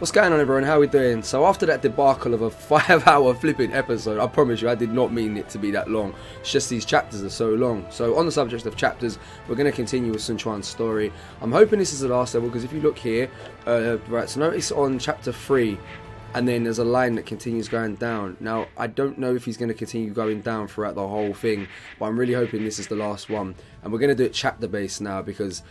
What's going on, everyone? How are we doing? So after that debacle of a 5-hour flipping episode, I promise you I did not mean it to be that long. It's just these chapters are so long. So on the subject of chapters, we're going to continue with Sun Quan's story. I'm hoping this is the last level, because if you look here, right, so notice on chapter 3, and then there's a line that continues going down. Now, I don't know if he's going to continue going down throughout the whole thing, but I'm really hoping this is the last one. And we're going to do it chapter based now, because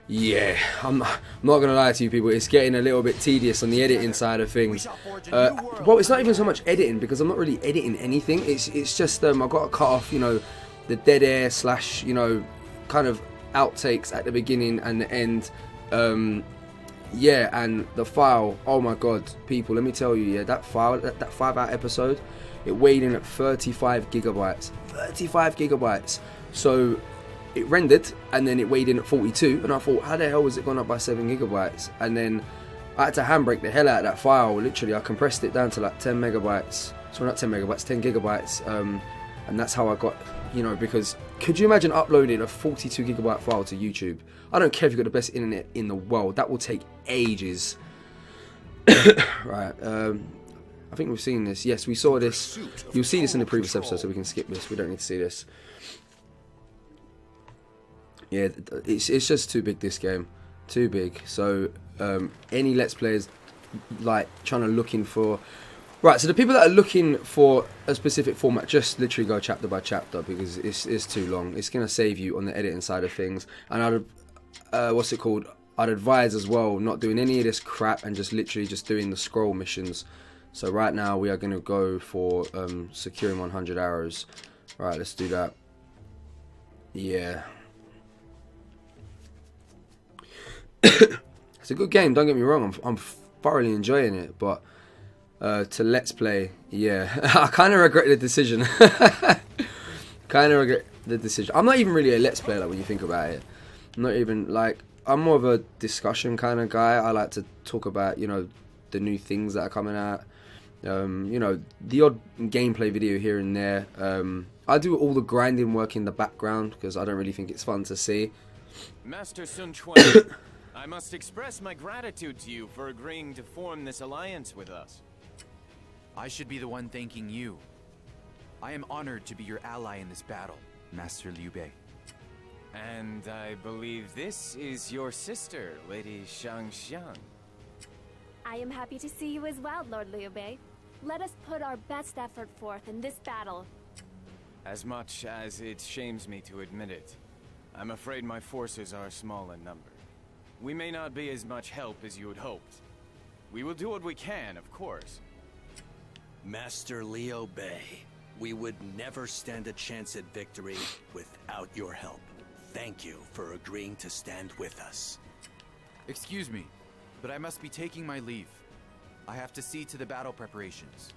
yeah, I'm not going to lie to you people, it's getting a little bit tedious on the editing side of things. Well, it's not even so much editing, because I'm not really editing anything. It's just, I've got to cut off, you know, the dead air slash, you know, kind of outtakes at the beginning and the end. Yeah, and the file, oh my god, people, let me tell you, yeah, that file, that 5-hour episode, it weighed in at 35 gigabytes. 35 gigabytes. So it rendered, and then it weighed in at 42, and I thought, how the hell was it gone up by 7 gigabytes? And then I had to handbrake the hell out of that file. Literally, I compressed it down to like 10 megabytes. So not 10 megabytes, 10 gigabytes. And that's how I got, you know, because could you imagine uploading a 42 gigabyte file to YouTube? I don't care if you've got the best internet in the world. That will take ages. Right. I think we've seen this. Yes, we saw this. You'll see this in the previous episode, so we can skip this. We don't need to see this. Yeah, it's just too big, this game. Too big. So any Let's Players like looking for... Right, so the people that are looking for a specific format, just literally go chapter by chapter, because it's too long. It's going to save you on the editing side of things. And I'd advise as well not doing any of this crap and just literally just doing the scroll missions. So right now we are going to go for securing 100 arrows. Right, let's do that. Yeah. It's a good game, don't get me wrong, I'm thoroughly enjoying it, but to Let's Play, yeah, I kind of regret the decision. I'm not even really a Let's Play, like, when you think about it. I'm not even, like, I'm more of a discussion kind of guy. I like to talk about, you know, the new things that are coming out, you know, the odd gameplay video here and there. I do all the grinding work in the background, because I don't really think it's fun to see. Master Sun Quan, I must express my gratitude to you for agreeing to form this alliance with us. I should be the one thanking you. I am honored to be your ally in this battle, Master Liu Bei. And I believe this is your sister, Lady Xiangxiang. I am happy to see you as well, Lord Liu Bei. Let us put our best effort forth in this battle. As much as it shames me to admit it, I'm afraid my forces are small in number. We may not be as much help as you had hoped. We will do what we can, of course. Master Liu Bei, we would never stand a chance at victory without your help. Thank you for agreeing to stand with us. Excuse me, but I must be taking my leave. I have to see to the battle preparations.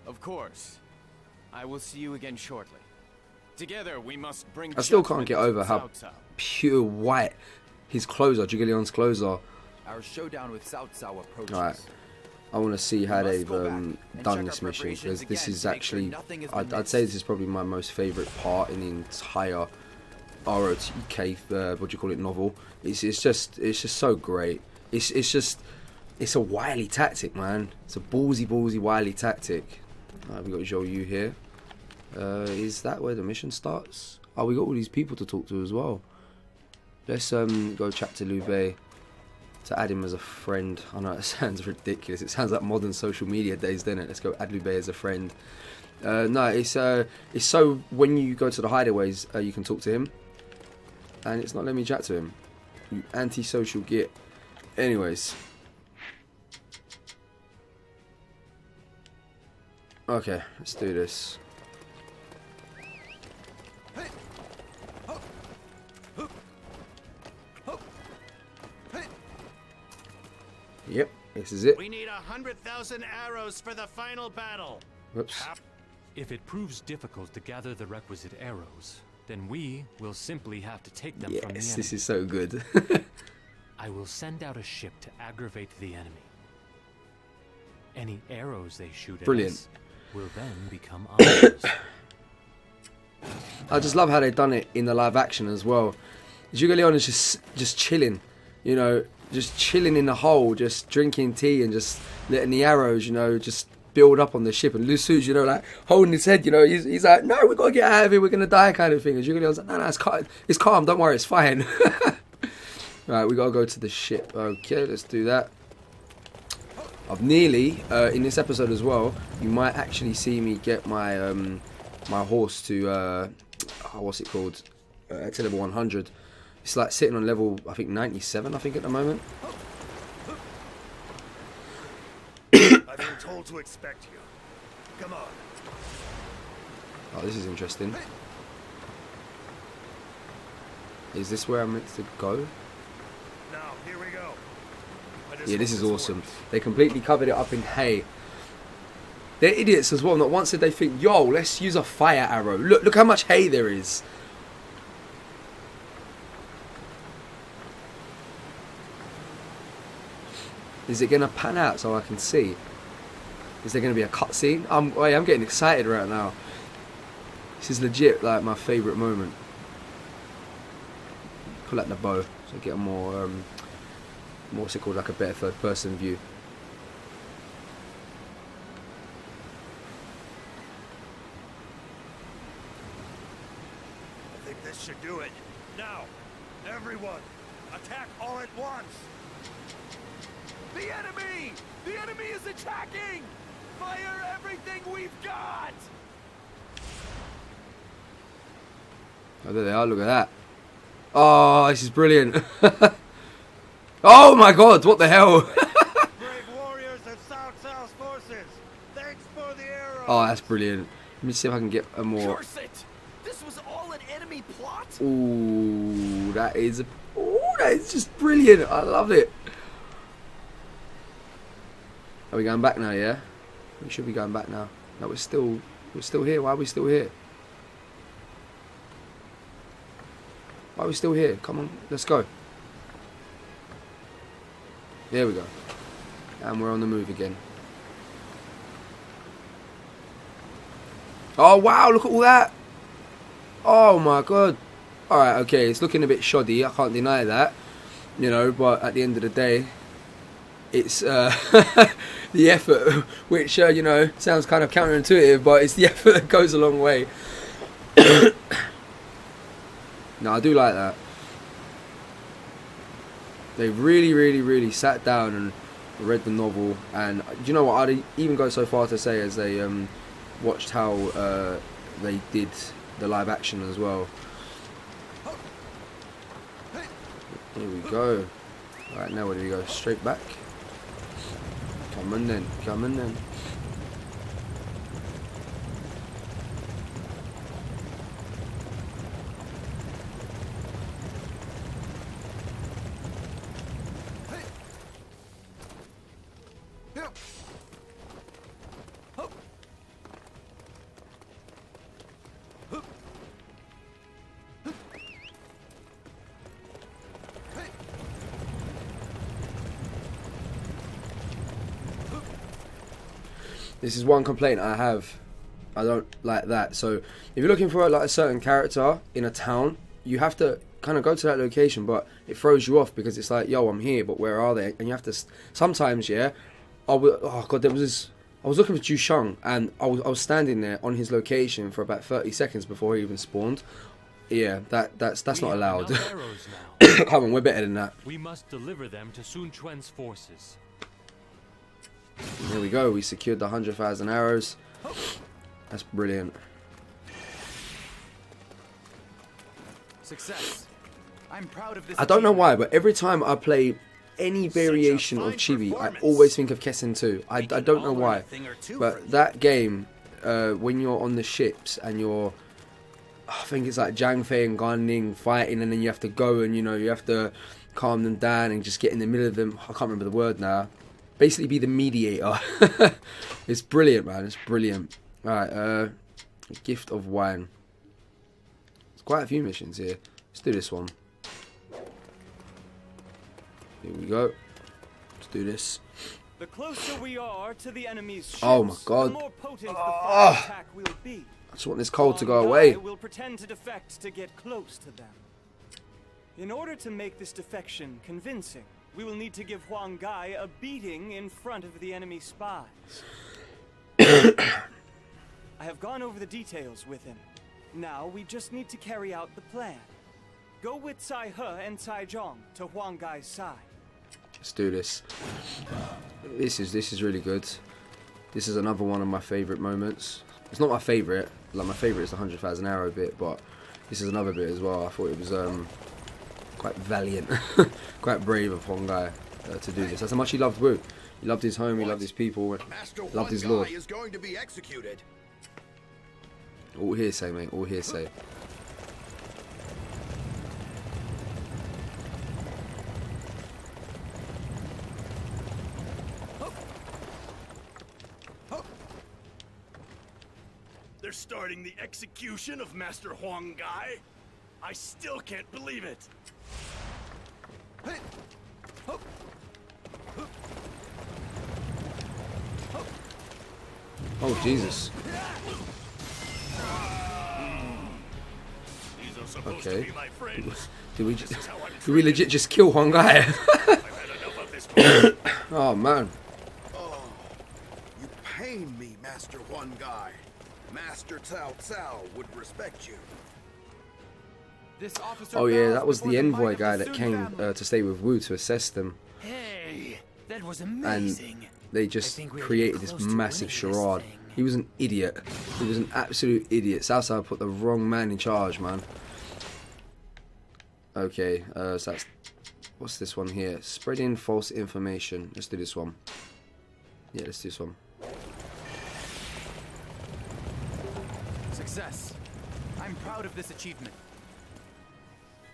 Of course. I will see you again shortly. Together we must bring... I still can't get over how pure white his clothes are, Jigalion's clothes are. Our showdown with Cao Cao approaches. Alright, I want to see how they've done this mission, because this is actually, I'd say this is probably my most favourite part in the entire ROTK, what do you call it, novel. It's just so great. It's a wily tactic, man. It's a ballsy wily tactic. We got Zhou Yu here. Is that where the mission starts? Oh, we got all these people to talk to as well. Let's go chat to Liu Bei to add him as a friend. I know it sounds ridiculous. It sounds like modern social media days, doesn't it? Let's go add Liu Bei as a friend. No, it's so when you go to the hideaways, you can talk to him, and it's not letting me chat to him. You anti-social git. Anyways. Okay, let's do this. Yep, this is it. We need 100,000 arrows for the final battle. Whoops. If it proves difficult to gather the requisite arrows, then we will simply have to take them from the enemy. Yes, this is so good. I will send out a ship to aggravate the enemy. Any arrows they shoot at us will then become ours. I just love how they've done it in the live action as well. Zhuge Liang is just chilling, you know, just chilling in the hole, just drinking tea and just letting the arrows, you know, just build up on the ship. And Lusu's, you know, like holding his head, you know, he's like, no, we gotta get out of here, we're gonna die, kind of thing. And Zhuge like, no, it's calm, don't worry, it's fine. Right, we gotta go to the ship. Okay, let's do that. I've nearly, in this episode as well, you might actually see me get my my horse to, what's it called? To level 100. It's like sitting on level, I think 97, I think at the moment. I've been told to expect you. Come on. Oh, this is interesting. Is this where I'm meant to go? Now, here we go. Yeah, this is awesome. They completely covered it up in hay. They're idiots as well. Not once did they think, yo, let's use a fire arrow. Look how much hay there is. Is it going to pan out so I can see? Is there going to be a cutscene? I'm getting excited right now. This is legit like my favourite moment. Pull out the bow so I get a more, what's it called, like a better third person view. I think this should do it. Now, everyone, attack all at once. The enemy! The enemy is attacking! Fire everything we've got! Oh, there they are, look at that. Oh, this is brilliant. Oh my god, what the hell? Brave warriors of South South's forces, thanks for the arrow. Oh, that's brilliant. Let me see if I can get a more... Curse it! This was all an enemy plot? Ooh, that is just brilliant. I love it. Are we going back now, yeah? We should be going back now. No, we're still here. Why are we still here? Why are we still here? Come on, let's go. There we go. And we're on the move again. Oh, wow, look at all that. Oh, my God. Alright, okay, it's looking a bit shoddy. I can't deny that. You know, but at the end of the day, it's the effort, which, you know, sounds kind of counterintuitive, but it's the effort that goes a long way. No, I do like that. They really sat down and read the novel, and do you know what? I'd even go so far to say as they watched how they did the live action as well. Here we go. Alright, now where do we go? Straight back? Come on then, come on then. This is one complaint I have. I don't like that. So if you're looking for like a certain character in a town, you have to kind of go to that location, but it throws you off because it's like, yo, I'm here, but where are they? And you have to sometimes, yeah. Oh god, I was looking for Ju Sheng, and I was standing there on his location for about 30 seconds before he even spawned. Yeah, that's not allowed. Come on, we're better than that. We must deliver them to Sun Quan's forces. There we go. We secured the 100,000 arrows. That's brilliant. Success. I'm proud of this. I don't know why, but every time I play any variation of Chibi, I always think of Kessen 2. I don't know why, but that game, when you're on the ships and you're, I think it's like Zhang Fei and Gan Ning fighting, and then you have to go and, you know, you have to calm them down and just get in the middle of them. I can't remember the word now. Basically be the mediator. It's brilliant, man. It's brilliant. Alright, Gift of Wine. There's quite a few missions here. Let's do this one. Here we go. Let's do this. The closer we are to the enemy's ships, oh my god. the more potent the fire attack will be. I just want this cold to go away. Will pretend to defect to get close to them. In order to make this defection convincing, we will need to give Huang Gai a beating in front of the enemy spies. I have gone over the details with him. Now we just need to carry out the plan. Go with Sai He and Sai Zhong to Huang Gai's side. Let's do this. This is really good. This is another one of my favourite moments. It's not my favourite. Like, my favourite is the 100,000 arrow bit, but this is another bit as well. I thought it was quite valiant, quite brave of Huang Gai to do this. That's how much he loved Wu. He loved his home, he loved his people, loved his lord. Is going to be executed. All hearsay, mate. All hearsay. They're starting the execution of Master Huang Gai? I still can't believe it. Oh, Jesus. These are supposed to Okay. be my friends. Did we legit just kill Huang Gai? I've had enough of this place. Oh, man. Oh, you pain me, Master Huang Gai. Master Cao Cao would respect you. This officer Oh, yeah, bows that was before the might envoy of guy the that Sun came family. to stay with Wu to assess them. Hey, that was And amazing. they just think we're created getting this close to massive winning this charade. thing. He was an idiot. He was an absolute idiot. Southside put the wrong man in charge, man. Okay, so that's... What's this one here? Spreading false information. Let's do this one. Yeah, let's do this one. Success. I'm proud of this achievement.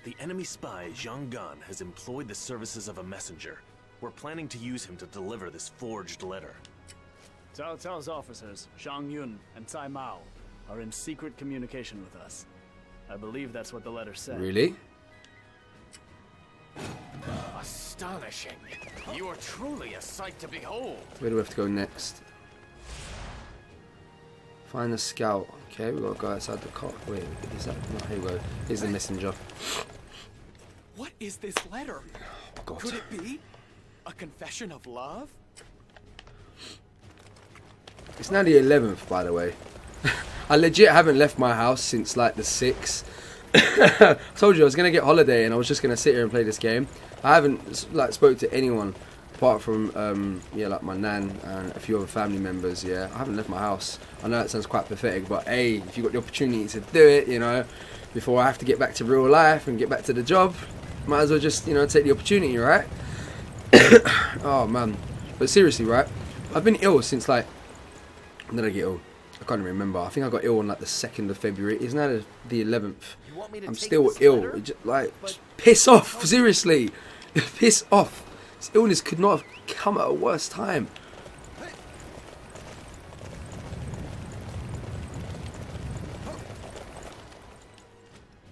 The enemy spy, Zhang Gan, has employed the services of a messenger. We're planning to use him to deliver this forged letter. Cao Cao's officers, Zhang Yun and Cai Mao, are in secret communication with us. I believe that's what the letter said. Really? Astonishing. You are truly a sight to behold. Where do we have to go next? Find the scout. Okay, we gotta go outside the car. Wait, is that? No, here we go. Here's the messenger. What is this letter? God. Could it be a confession of love? It's now the 11th, by the way. I legit haven't left my house since like the 6th. I told you I was gonna get holiday and I was just gonna sit here and play this game. I haven't like spoke to anyone apart from yeah, like my nan and a few other family members. Yeah, I haven't left my house. I know that sounds quite pathetic, but hey, if you got the opportunity to do it, you know, before I have to get back to real life and get back to the job, might as well just, you know, take the opportunity, right? Oh man, but seriously, right? I've been ill since like, when did I get ill? I can't even remember. I think I got ill on like the 2nd of February. It's now the 11th. I'm still ill. It just, like, just piss off. Seriously, piss off. This illness could not have come at a worse time.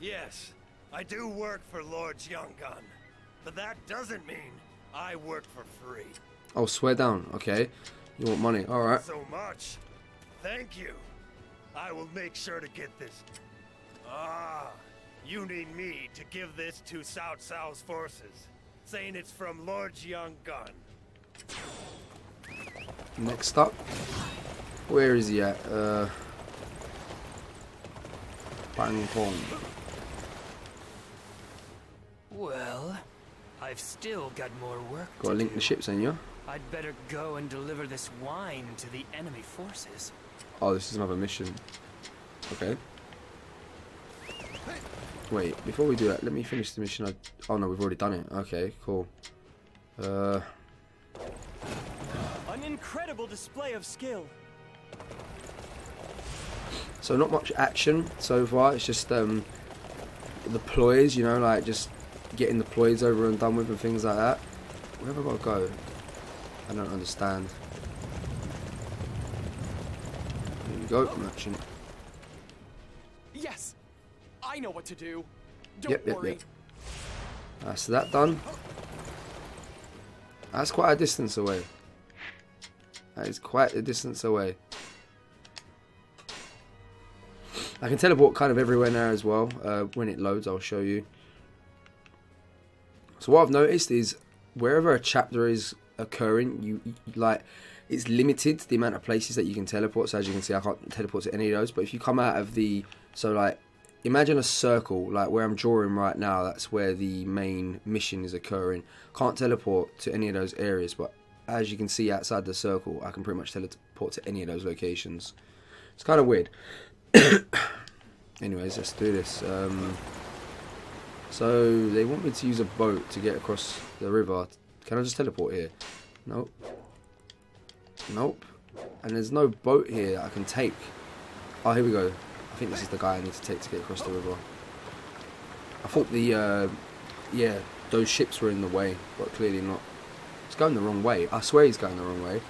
Yes, I do work for Lord Jianggan, but that doesn't mean I work for free. Oh, swear down. Okay, you want money? All right. So much. Thank you. I will make sure to get this. Ah, you need me to give this to Cao Cao's forces, saying it's from Lord Jianggan. Next up, where is he at? Bang Pong. Well, I've still got more work Got to to link do. the ships, ain't you? I'd better go and deliver this wine to the enemy forces. Oh, this is another mission. Okay. Wait, before we do that, let me finish the mission. Oh no, we've already done it. Okay, cool. An incredible display of skill. So not much action so far. It's just the ploys, you know, like just getting the ploys over and done with and things like that. Where have I got to go? I don't understand. Here we go, merchant. Yes, I know what to do. Don't Yep. worry. That's that done. That's quite a distance away. That is quite a distance away. I can teleport kind of everywhere now as well. When it loads, I'll show you. So what I've noticed is wherever a chapter is occurring, you like, it's limited the amount of places that you can teleport. So as you can see, I can't teleport to any of those. But if you come out of the, so like, imagine a circle, like where I'm drawing right now, that's where the main mission is occurring. Can't teleport to any of those areas, but as you can see outside the circle, I can pretty much teleport to any of those locations. It's kind of weird. Anyways, let's do this. So they want me to use a boat to get across the river. Can I just teleport here? Nope. Nope. And there's no boat here that I can take. Oh, here we go. I think this is the guy I need to take to get across the river. I thought the, yeah, those ships were in the way, but clearly not. It's going the wrong way. I swear he's going the wrong way.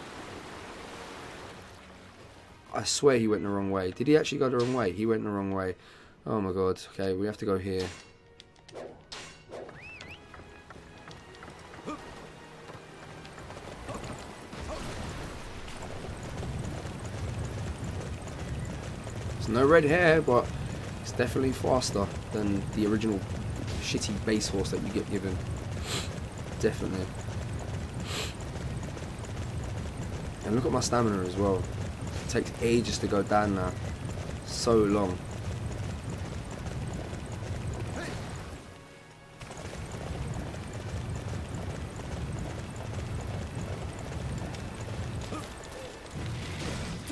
I swear he went the wrong way. Did he actually go the wrong way? He went the wrong way. Oh my god. Okay, we have to go here. There's no red hair, but it's definitely faster than the original shitty base horse that you get given. Definitely. And look at my stamina as well. It takes ages to go down now. So long.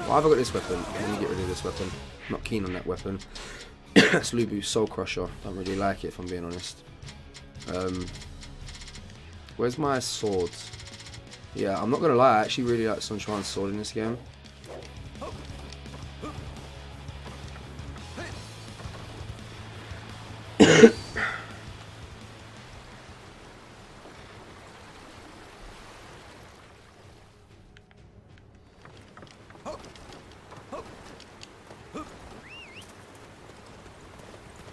Why have I got this weapon? Let me get rid of this weapon. I'm not keen on that weapon. It's Lubu's Soul Crusher. Don't really like it, if I'm being honest. Where's my sword? Yeah, I'm not gonna lie, I actually really like Sun Quan's sword in this game.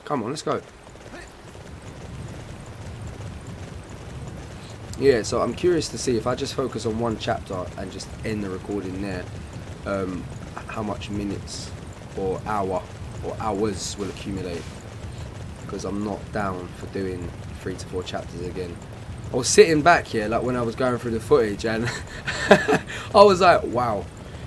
Come on, let's go. Yeah, so I'm curious to see if I just focus on one chapter and just end the recording there, how much minutes or hours will accumulate, because I'm not down for doing 3 to 4 chapters again. I was sitting back here, like when I was going through the footage, and I was like, wow.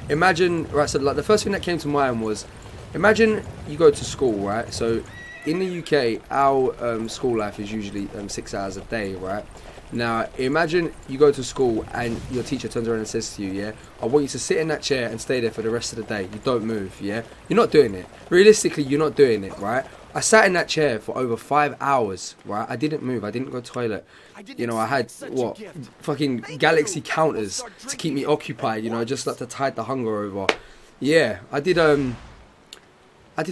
Imagine, right, so like the first thing that came to mind was, imagine you go to school, right? So in the UK, our school life is usually 6 hours a day, right? Now, imagine you go to school and your teacher turns around and says to you, yeah, I want you to sit in that chair and stay there for the rest of the day. You don't move, yeah? You're not doing it. Realistically, you're not doing it, right? I sat in that chair for over 5 hours, right? I didn't move. I didn't go to the toilet. You know, I had, what, fucking galaxy counters to keep me occupied, you know, just like to tide the hunger over. Yeah, I did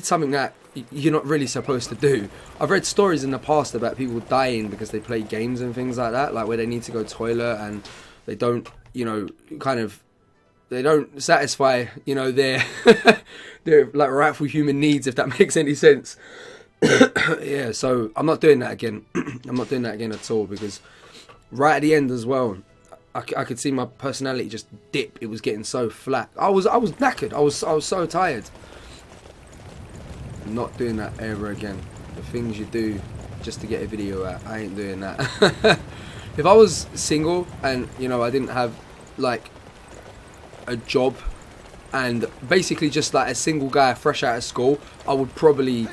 something that you're not really supposed to do. I've read stories in the past about people dying because they play games and things like that, like where they need to go to the toilet and they don't, you know, they don't satisfy, you know, their like rightful human needs, if that makes any sense. Yeah, so I'm not doing that again. I'm not doing that again at all, because right at the end as well, I could see my personality just dip. It was getting so flat. I was knackered. I was so tired. Not doing that ever again. The things you do just to get a video out, I ain't doing that. If I was single and, you know, I didn't have like a job and basically just like a single guy fresh out of school, I would probably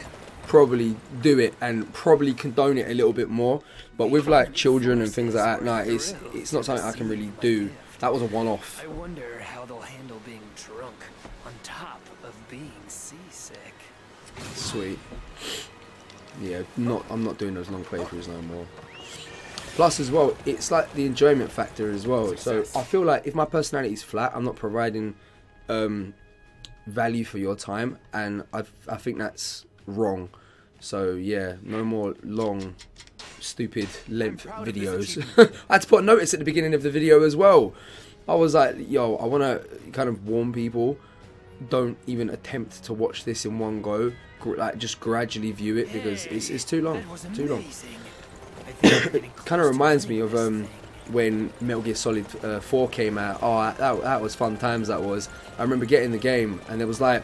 do it and probably condone it a little bit more. But with like children and things like that, no, it's not something I can really do. That was a one-off. I wonder how they'll handle being drunk on top of being seasick. Sweet. Yeah, I'm not doing those long playthroughs no more. Plus as well, it's like the enjoyment factor as well. So I feel like if my personality is flat, I'm not providing value for your time, and I think that's wrong. So yeah, no more long, stupid length videos. I had to put a notice at the beginning of the video as well. I was like, yo, I want to kind of warn people, don't even attempt to watch this in one go. Like, just gradually view it, because it's too long. Too long. It kind of reminds me of when Metal Gear Solid 4 came out. Oh, that was fun times. That was. I remember getting the game, and it was like,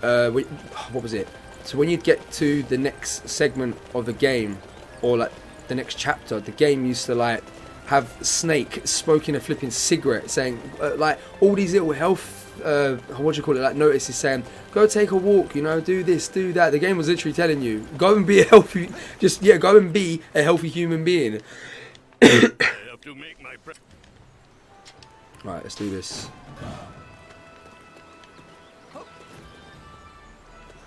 what was it? So when you'd get to the next segment of the game, or like the next chapter, the game used to like have Snake smoking a flipping cigarette, saying like all these little health what do you call it, like notices saying go take a walk, you know, do this, do that. The game was literally telling you go and be a healthy, just go and be a healthy human being. Right, let's do this.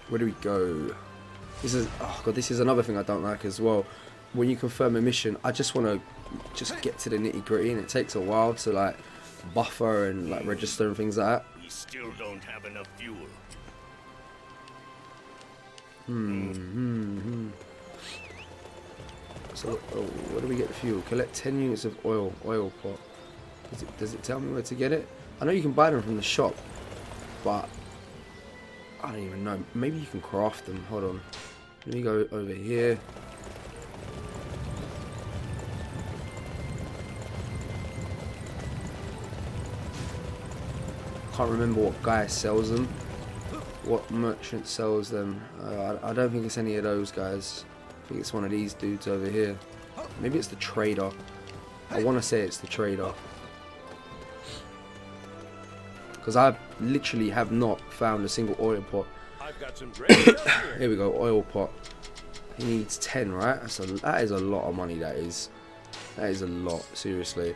Where do we go? This is, oh god, this is another thing I don't like as well. When you confirm a mission, I just want to just get to the nitty gritty, and it takes a while to like buffer and like register and things like that. We still don't have enough fuel. So, where do we get the fuel? Collect 10 units of oil pot. Does it tell me where to get it? I know you can buy them from the shop, but I don't even know. Maybe you can craft them. Hold on. Let me go over here. Can't remember what guy sells them. What merchant sells them? I don't think it's any of those guys. I think it's one of these dudes over here. Maybe it's the trader. I want to say it's the trader. Because I literally have not found a single oil pot. I've got some Here we go, oil pot. He needs 10, right? That is a lot of money, that is. That is a lot, seriously.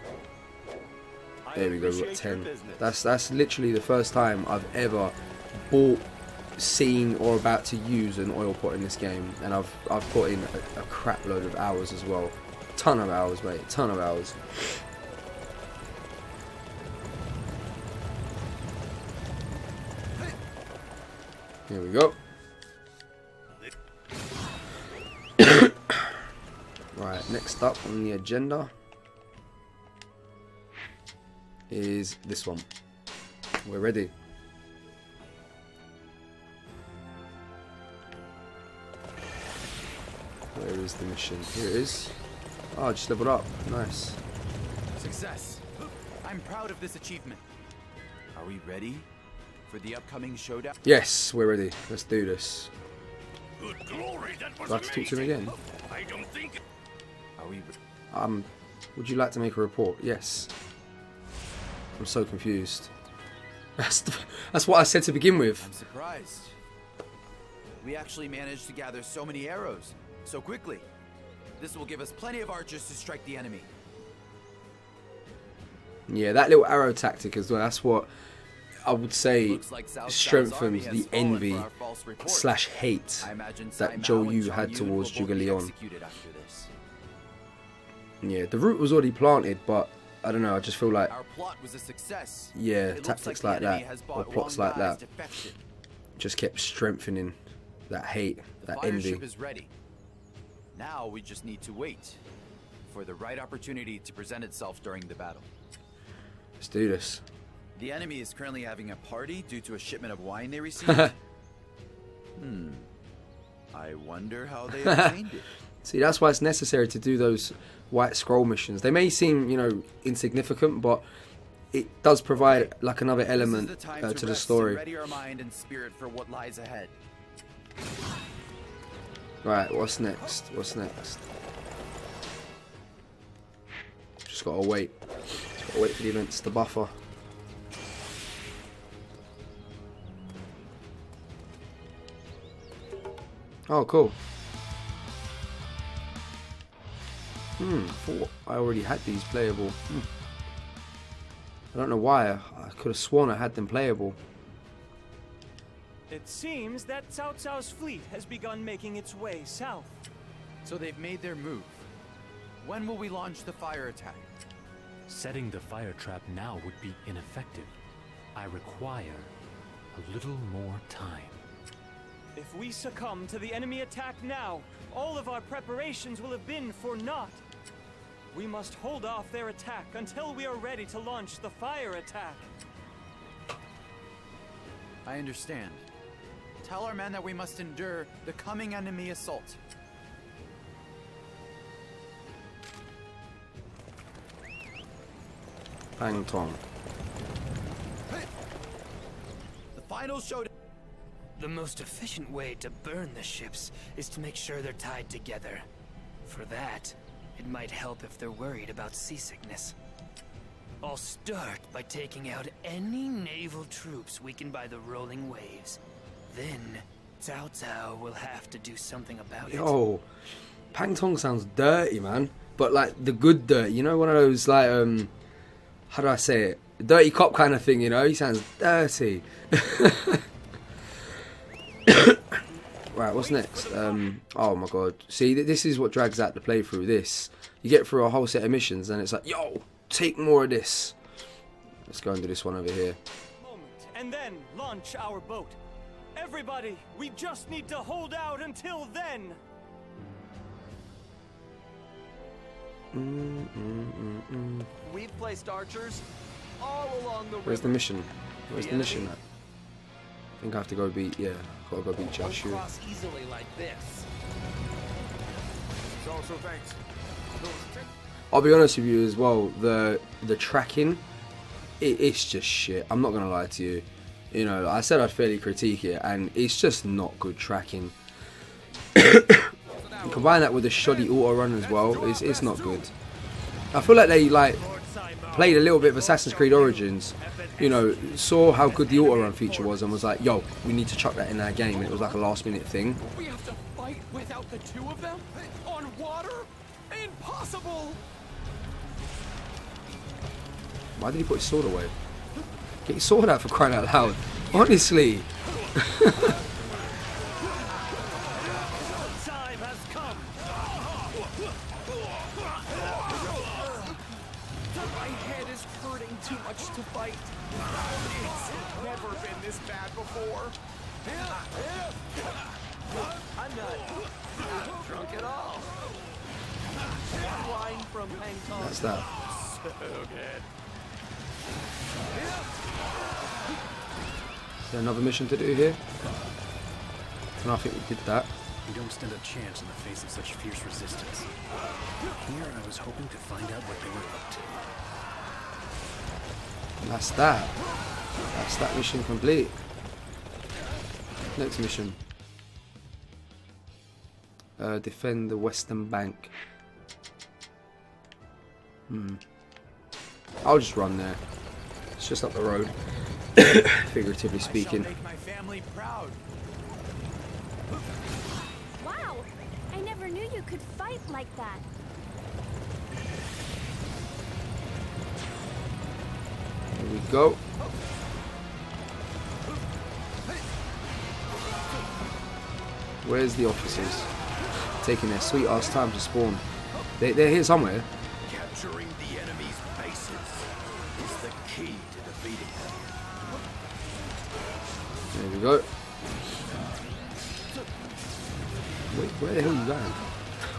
There we go, we've got 10. That's literally the first time I've ever bought, seen, or about to use an oil pot in this game. And I've put in a crap load of hours as well. A ton of hours, mate, a ton of hours. Here we go. Right, next up on the agenda is this one. We're ready. Where is the mission? Here it is. Oh, just leveled up. Nice. Success. I'm proud of this achievement. Are we ready for the upcoming showdown? Yes, we're ready. Let's do this. Good glory, that was Do I have to talk to him again? I don't think. Are we? Would you like to make a report? Yes. I'm so confused. That's what I said to begin with. I'm surprised. We actually managed to gather so many arrows so quickly. This will give us plenty of archers to strike the enemy. Yeah, that little arrow tactic as well. That's what I would say strengthens the envy / hate that Zhou Yu had towards Zhuge Liang. Yeah, the root was already planted, but I don't know, I just feel like our plot was a success. Yeah, tactics like that, or plots like that, just kept strengthening that hate, that envy. The fire ship is ready. Now we just need to wait for the right opportunity to present itself during the battle. Let's do this. The enemy is currently having a party due to a shipment of wine they received. I wonder how they obtained it. See, that's why it's necessary to do those white scroll missions. They may seem, you know, insignificant, but it does provide like another element to the story. Ready our mind and spirit for what lies ahead. Right, what's next? What's next? Just gotta wait. Just gotta wait for the events to buffer. Oh, cool. I thought I already had these playable. I don't know why. I could have sworn I had them playable. It seems that Cao Cao's fleet has begun making its way south. So they've made their move. When will we launch the fire attack? Setting the fire trap now would be ineffective. I require a little more time. If we succumb to the enemy attack now, all of our preparations will have been for naught. We must hold off their attack until we are ready to launch the fire attack. I understand. Tell our men that we must endure the coming enemy assault. Pang Tong. The final showdown. The most efficient way to burn the ships is to make sure they're tied together. For that, It might help if they're worried about seasickness. I'll start by taking out any naval troops weakened by the rolling waves. Then, Cao Cao will have to do something about it. Yo, Pang Tong sounds dirty, man. But like the good dirt, you know, one of those like how do I say it? Dirty cop kind of thing, you know. He sounds dirty. Right, what's next? Oh my god. See, this is what drags out the playthrough. This, you get through a whole set of missions, and it's like, yo, take more of this. Let's go and do this one over here. And then launch our boat. Everybody, we just need to hold out until then. We've placed archers all along the river. Where's the mission? Where's the mission at? I think I have to go beat, yeah, gotta go beat Joshua. Cross easily like this. So thanks. I'll be honest with you as well, the tracking, it's just shit. I'm not gonna lie to you. You know, I said I'd fairly critique it, and it's just not good tracking. Combine that with the shoddy auto run as well, it's not good. I feel like they like played a little bit of Assassin's Creed Origins, you know, saw how good the auto run feature was and was like, yo, we need to chuck that in our game, and it was like a last minute thing. We have to fight without the two of them? On water? Impossible! Why did he put his sword away? Get your sword out, for crying out loud. Honestly. Time has come. My head is hurting too much to fight. It's never been this bad before. I'm not drunk at all. Wine from Hang Kong. That's that. So good. Is there another mission to do here? No, I think we did that. We don't stand a chance in the face of such fierce resistance. Here I was hoping to find out what they were up to. That's that. That's that mission complete. Next mission. Defend the western bank. I'll just run there. It's just up the road. Figuratively speaking. Make my family proud. Wow! I never knew you could fight like that. Here we go. Where's the officers? Taking their sweet ass time to spawn. They're here somewhere. Capturing the enemy's bases is the key to defeating them. There we go. Wait, where the hell are you going?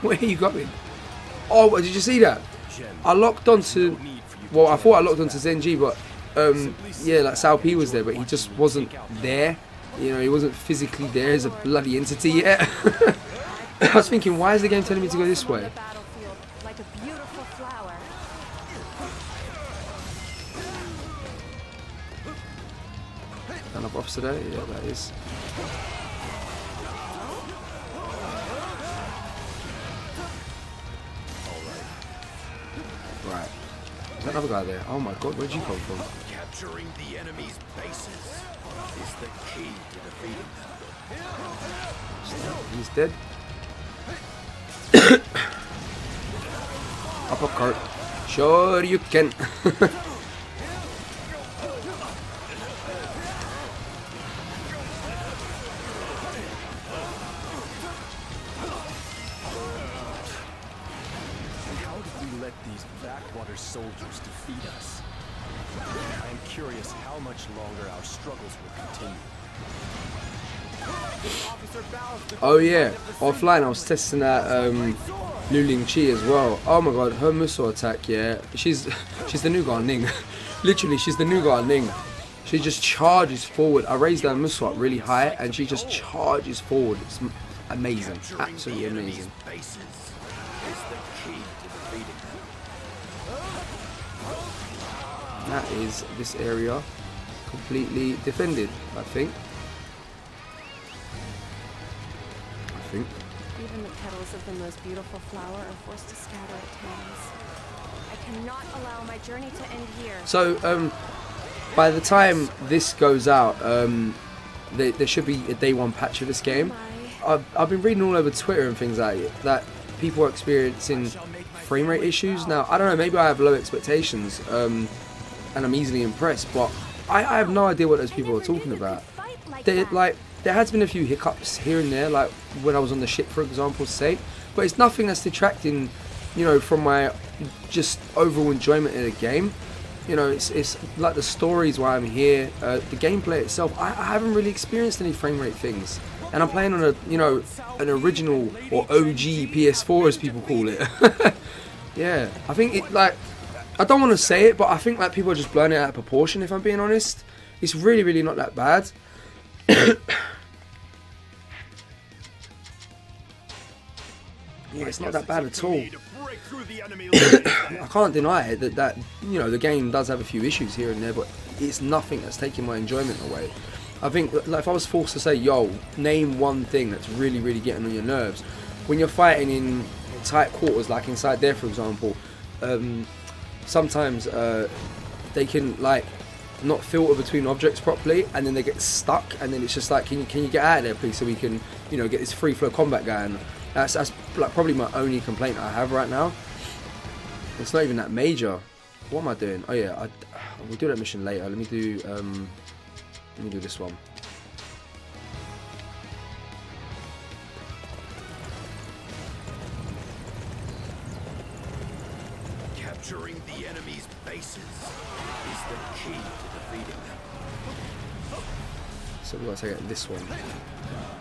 Where are you going? Oh, did you see that? I locked onto... Well, I thought I locked onto Zenji, but... yeah, like Cao Pi was there, but he just wasn't there. You know, he wasn't physically there as a bloody entity yet. I was thinking, why is the game telling me to go this way? Like a beautiful flower. Another officer there? Yeah, that is. Right. Is that another guy there? Oh my god, where'd you come from? Capturing the enemy's bases is the key to defeating them. He's dead. Uppercut. Sure you can. How did we let these backwater soldiers defeat us? I am curious how much longer our struggles will continue. Oh yeah, offline I was testing that Liu Ling Chi as well. Oh my god, her missile attack, yeah. She's the new Gan Ning. Literally, she's the new Gan Ning. She just charges forward. I raised her missile up really high and she just charges forward. It's amazing. Absolutely amazing. That is this area completely defended, I think. We Even the petals of the most beautiful flower are forced to scatter at times. I cannot allow my journey to end here. So, by the time this goes out, there should be a day one patch of this game. I've been reading all over Twitter and things like that. People are experiencing frame rate issues. Now, I don't know, maybe I have low expectations, and I'm easily impressed, but I have no idea what those people are talking about. There has been a few hiccups here and there, like when I was on the ship, for example's sake, but it's nothing that's detracting, you know, from my just overall enjoyment of the game. You know, it's like the stories why I'm here, the gameplay itself. I haven't really experienced any frame rate things, and I'm playing on an original or OG PS4 as people call it. Yeah, I think it, like, I don't want to say it, but I think like people are just blowing it out of proportion. If I'm being honest, it's really not that bad. Yeah, it's not that bad at all. I can't deny it that you know, the game does have a few issues here and there, but it's nothing that's taking my enjoyment away. I think like, if I was forced to say, yo, name one thing that's really getting on your nerves when you're fighting in tight quarters, like inside there, for example, sometimes they can like not filter between objects properly, and then they get stuck, and then it's just like, can you get out of there, please, so we can, you know, get this free flow combat going. That's like probably my only complaint I have right now. It's not even that major. What am I doing? Oh yeah, we'll do that mission later. Let me do this one. Capturing the enemy's bases is the key to defeating them. So we got to take this one.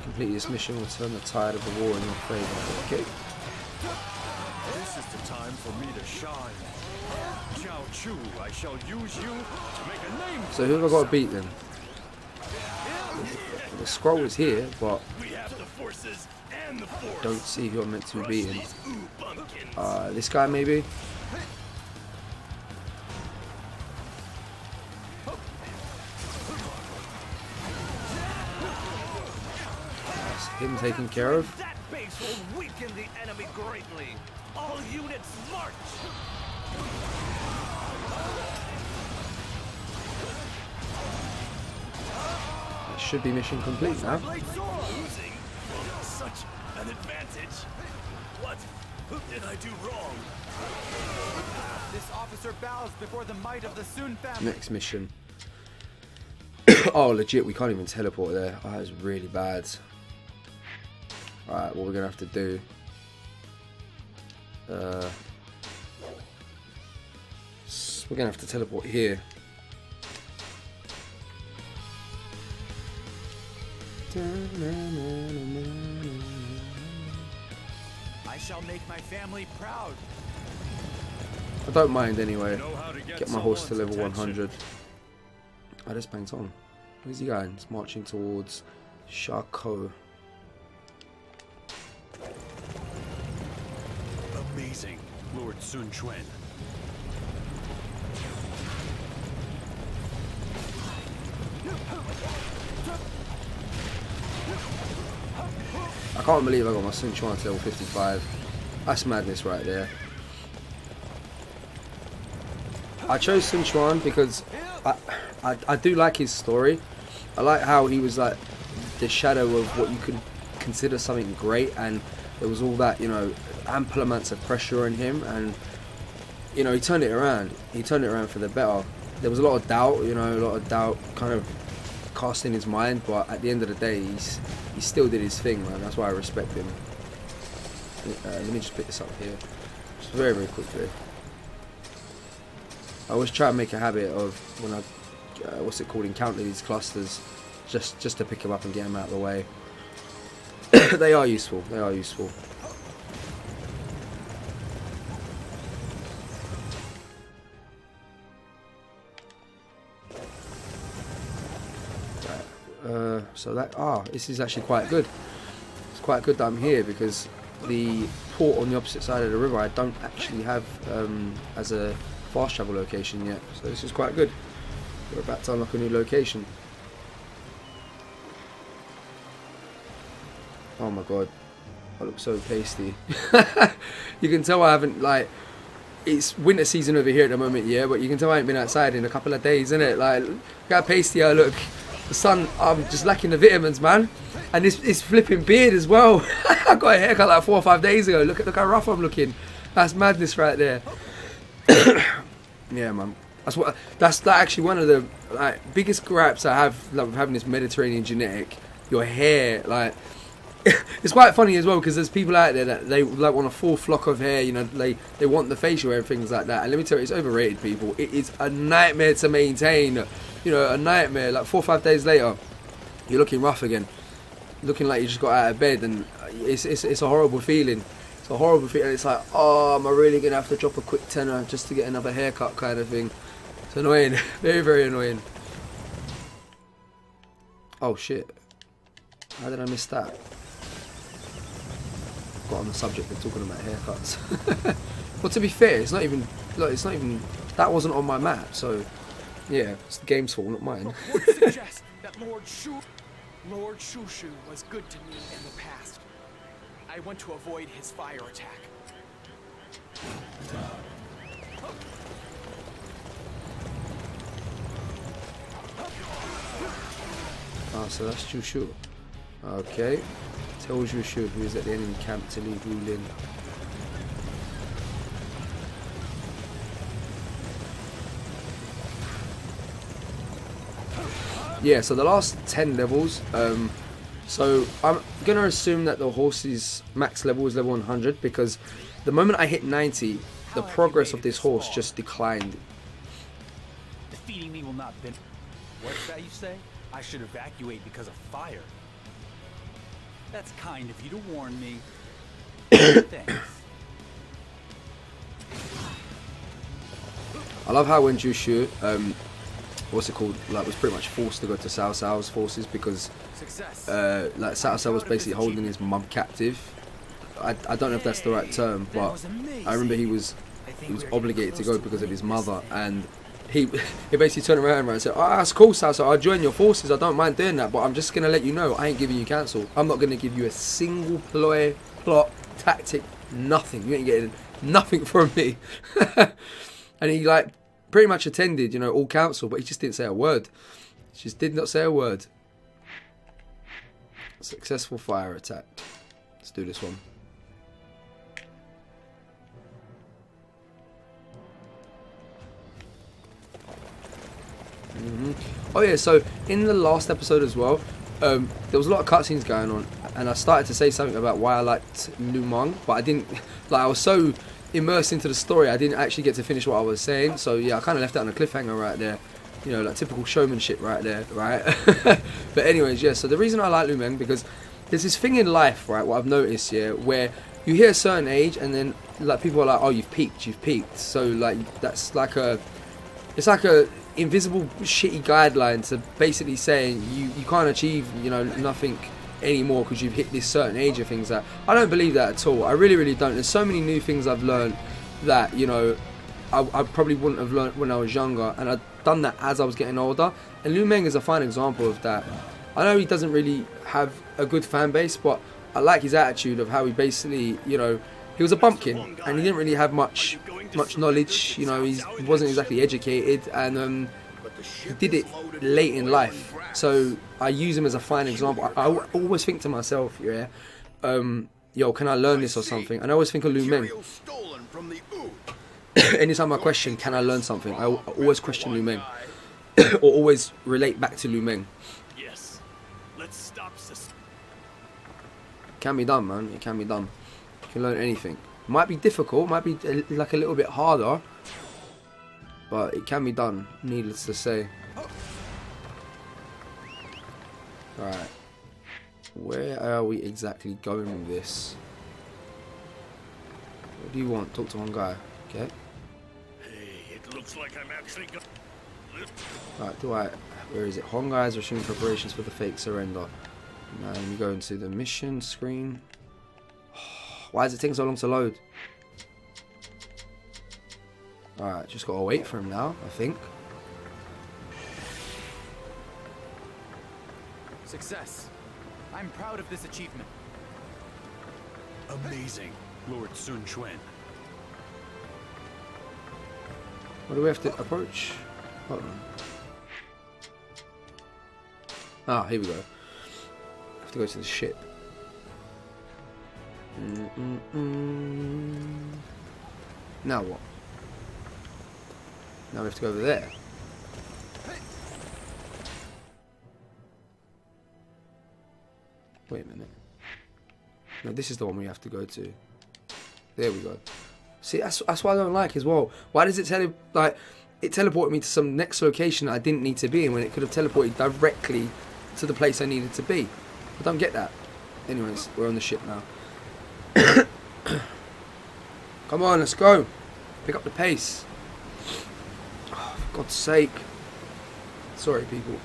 Complete this mission will turn the tide of the war in your favour. Okay. This is the time for me to shine. Jiao Chu, I shall use you to make a name. So who have I got to beat then? The scroll is here, but I don't see who I'm meant to be beating. This guy maybe? That's him taken care of. That base will weaken the enemy greatly. All units march. That should be mission complete now. Such an advantage. What did I do wrong? This officer bows before the might of the Sun family. Next mission. Oh, legit, we can't even teleport there. Oh, that is really bad. Alright, what we're going to have to do... we're going to have to teleport here. I shall make my family proud. I don't mind anyway. Get my horse to level 100. I just banged on. Where's he going? He's marching towards Charcot. Amazing, Lord Sun Quan. I can't believe I got my Sun Quan to level 55. That's madness right there. I chose Sun Quan because I do like his story. I like how he was like the shadow of what you could consider something great, and there was all that, you know, ample amounts of pressure on him, and you know, he turned it around. He turned it around for the better. There was a lot of doubt, you know, a lot of doubt kind of cast in his mind, but at the end of the day, he still did his thing, man. That's why I respect him. Let me just pick this up here, just very quickly. I always try and make a habit of when I, encounter these clusters, just to pick them up and get them out of the way. They are useful. They are useful. So that this is actually quite good. It's quite good that I'm here, because the port on the opposite side of the river I don't actually have as a fast travel location yet, so this is quite good. We're about to unlock a new location. Oh my god. I look so pasty. You can tell I haven't, like, it's winter season over here at the moment, yeah, but you can tell I ain't been outside in a couple of days, innit? Like, look how pasty I look. The sun, I'm just lacking the vitamins, man. And this flipping beard as well. I got a haircut like 4 or 5 days ago. Look how rough I'm looking. That's madness right there. Yeah, man. That's actually one of the like biggest gripes I have, like, with having this Mediterranean genetic. Your hair, like, it's quite funny as well because there's people out there that they like want a full flock of hair. You know, they want the facial hair and things like that. And let me tell you, it's overrated, people. It is a nightmare to maintain. You know, a nightmare. Like 4 or 5 days later, you're looking rough again, looking like you just got out of bed, and it's a horrible feeling. It's a horrible feeling. It's like, oh, am I really gonna have to drop a quick tenner just to get another haircut, kind of thing. It's annoying, very, very annoying. Oh shit! How did I miss that? Got on the subject of talking about haircuts. Well, to be fair, it's not even. That wasn't on my map, so yeah, it's the game's fault, not mine. Reports suggest that Lord Shushu was good to me in the past. I want to avoid his fire attack. Ah, so that's Shushu. Okay. Tell Shushu who is at the enemy camp to leave Wu Lin. Yeah, so the last 10 levels, so I'm going to assume that the horse's max level is level 100 because the moment I hit 90, the progress of this horse just declined. Defeating me will not benefit. What's that you say? I should evacuate because of fire. That's kind of you to warn me. Thanks. I love how when Jushu, what's it called, like, was pretty much forced to go to Cao Cao's forces because like Cao Cao was basically holding his mum captive. I don't know if that's the right term, but I remember he was obligated to go because of his mother, and he basically turned around and said, "Oh, that's cool, Cao Cao, I'll join your forces, I don't mind doing that, but I'm just going to let you know, I ain't giving you counsel. I'm not going to give you a single ploy, plot, tactic, nothing. You ain't getting nothing from me." And he, like, pretty much attended, you know, all council, but he just didn't say a word. He just did not say a word. Successful fire attack. Let's do this one. Oh yeah, so in the last episode as well, there was a lot of cutscenes going on, and I started to say something about why I liked Lu Meng, but I didn't, like, I was so immersed into the story, I didn't actually get to finish what I was saying. So yeah, I kind of left it on a cliffhanger right there. You know, like typical showmanship right there, right? But anyways, yeah, so the reason I like Lu Meng, because there's this thing in life, right, what I've noticed, yeah, where you hit a certain age and then, like, people are like, oh, you've peaked. So, like, that's like it's like a invisible shitty guideline to basically saying you can't achieve, you know, nothing anymore because you've hit this certain age of things. That I don't believe that at all. I really, really don't. There's so many new things I've learned that, you know, I probably wouldn't have learned when I was younger, and I've done that as I was getting older. And Lu Meng is a fine example of that. I know he doesn't really have a good fan base, but I like his attitude of how he basically, you know, he was a bumpkin and he didn't really have much knowledge. You know, he wasn't exactly educated, and he did it late in life. So I use him as a fine example. I always think to myself, yeah, yo, can I learn this or something? And I always think of Lu Meng. Anytime I question, can I learn something, I always question Lu Meng. Or always relate back to Lu Meng. Yes. Let's stop this. It can be done, man. It can be done. You can learn anything. Might be difficult, might be like a little bit harder, but it can be done, needless to say. Alright. Where are we exactly going with this? What do you want? Talk to one guy. Okay. Hey, it looks like I'm actually going. Alright, where is it? Hongai is resuming preparations for the fake surrender. Now let me go into the mission screen. Why is it taking so long to load? Alright, just gotta wait for him now, I think. Success. I'm proud of this achievement. amazing, Lord Sun Quan. What do we have to approach? Hold on. Ah, here we go. Have to go to the ship. Now what? Now we have to go over there. Wait a minute. No, this is the one we have to go to. There we go. See, that's what I don't like as well. Why does it it teleported me to some next location that I didn't need to be in when it could have teleported directly to the place I needed to be? I don't get that. Anyways, we're on the ship now. Come on, let's go. Pick up the pace. Oh, for God's sake. Sorry, people.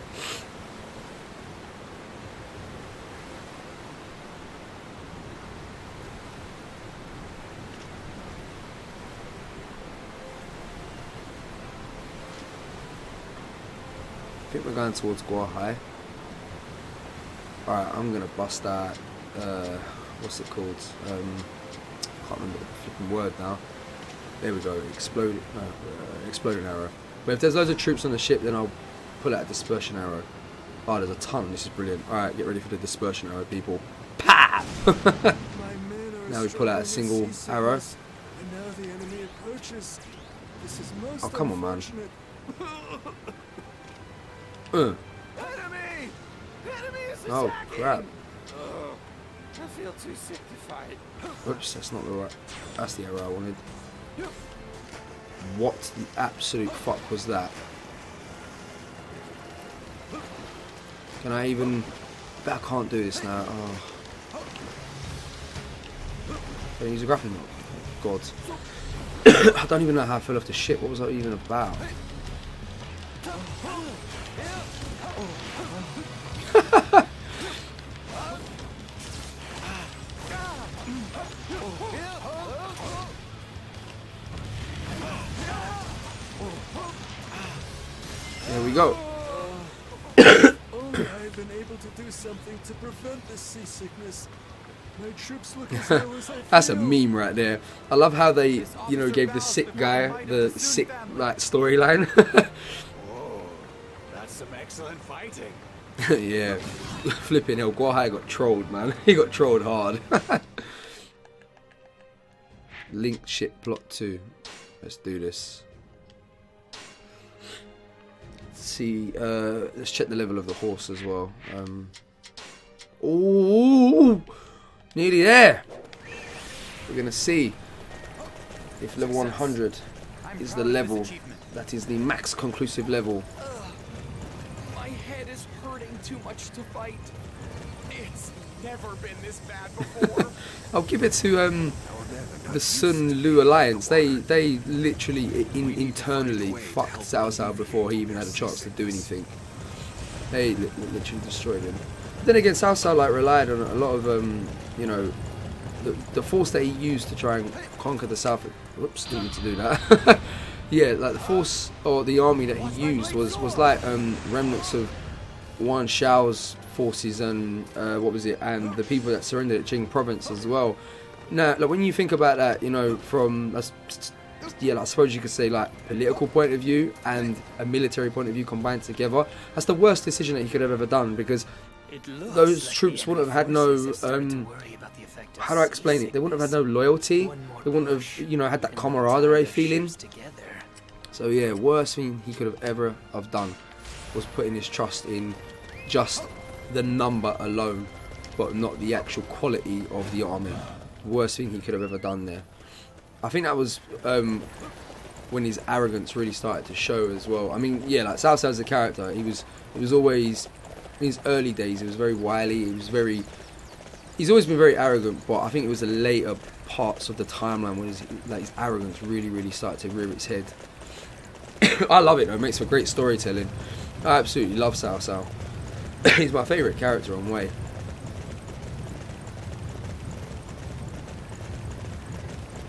I think we're going towards Guahai. Alright, I'm gonna bust that. What's it called? Can't remember the flipping word now. There we go. Exploding arrow. But if there's loads of troops on the ship, then I'll pull out a dispersion arrow. Oh, there's a ton. This is brilliant. Alright, get ready for the dispersion arrow, people. Pah! Now we pull out a single arrow. Oh, come on, man. Enemy! Enemy is Oh, attacking! crap. I feel too sick to fight. Oops, that's not the right. That's the arrow I wanted. What the absolute fuck was that? Can I even... I can't do this now. Oh. Can I use a grappling hook? God. I don't even know how I fell off the ship. What was that even about? There we go. I've been able to do something to prevent this seasickness. My troops look as well as I feel. That's a meme right there. I love how they, gave the sick guy the sick storyline. Whoa, that's some excellent fighting. Yeah, flipping hell, Guahai got trolled, man. He got trolled hard. Linked ship plot 2. Let's do this. See, let's check the level of the horse as well. Oh, nearly there. We're gonna see if level 100 is the level that is the max conclusive level. My head is hurting too much to fight. It's never been this bad before. I'll give it to the Sun Lu Alliance. They literally internally fucked Cao Cao before he even had a chance to do anything. They literally destroyed him. But then again, Cao Cao relied on a lot of the force that he used to try and conquer the south. Whoops, didn't need to do that. Yeah, like the force or the army that he used was like remnants of Yuan Shao's forces and and the people that surrendered at Jing province as well. Now, like when you think about that, from I suppose you could say like political point of view and a military point of view combined together, that's the worst decision that he could have ever done, because those troops wouldn't have had no how do I explain it? They wouldn't have had no loyalty. They wouldn't have had that camaraderie feeling. So yeah, worst thing he could have ever have done was putting his trust in just the number alone, but not the actual quality of the army. Worst thing he could have ever done there. I think that was when his arrogance really started to show as well. I mean, yeah, like Cao Cao as a character, he was always, in his early days, he was very wily. He's always been very arrogant, but I think it was the later parts of the timeline when his arrogance really started to rear its head. I love it though. It makes for great storytelling. I absolutely love Cao Cao. He's my favourite character on Wei.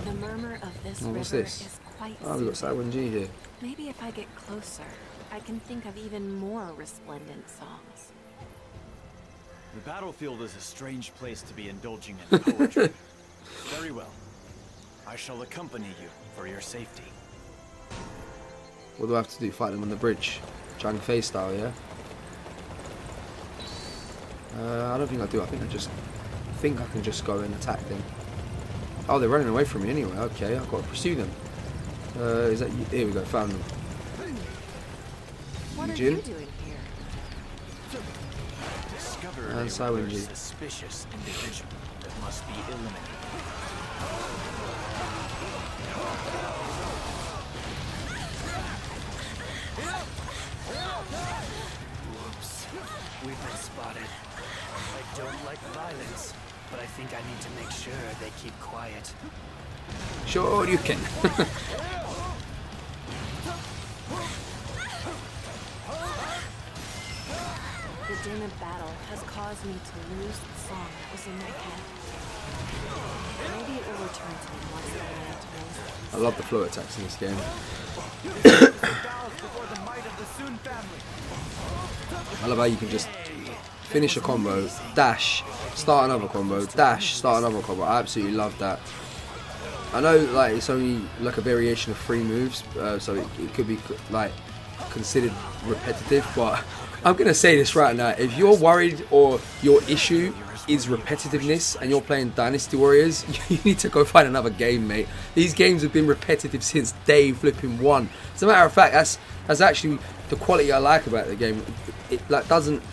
The murmur of this what's river this? is quite Oh, we've got soothing. Saiwan Ji here. Maybe if I get closer, I can think of even more resplendent songs. The battlefield is a strange place to be indulging in poetry. Very well. I shall accompany you for your safety. What do I have to do? Fight them on the bridge? Zhang Fei style, yeah? I don't think I do. I think I can just go and attack them. Oh, they're running away from me anyway. Okay, I've got to pursue them. Is that you? Here we go, found them. What are you doing here? Discovered And a Simon rather G. suspicious individual that must be eliminated. Whoops. We've been spotted. I don't like violence, but I think I need to make sure they keep quiet. Sure, you can. The din of battle has caused me to lose the song that was in my head. Maybe it will return to me once the land knows. I love the flow attacks in this game. I love how you can just finish a combo, dash, start another combo, dash, start another combo. I absolutely love that. I know like it's only like a variation of 3 moves, so it could be like considered repetitive, but I'm gonna say this right now: if you're worried or your issue is repetitiveness and you're playing Dynasty Warriors, you need to go find another game, mate. These games have been repetitive since day flipping 1. As a matter of fact, that's actually the quality I like about the game. It doesn't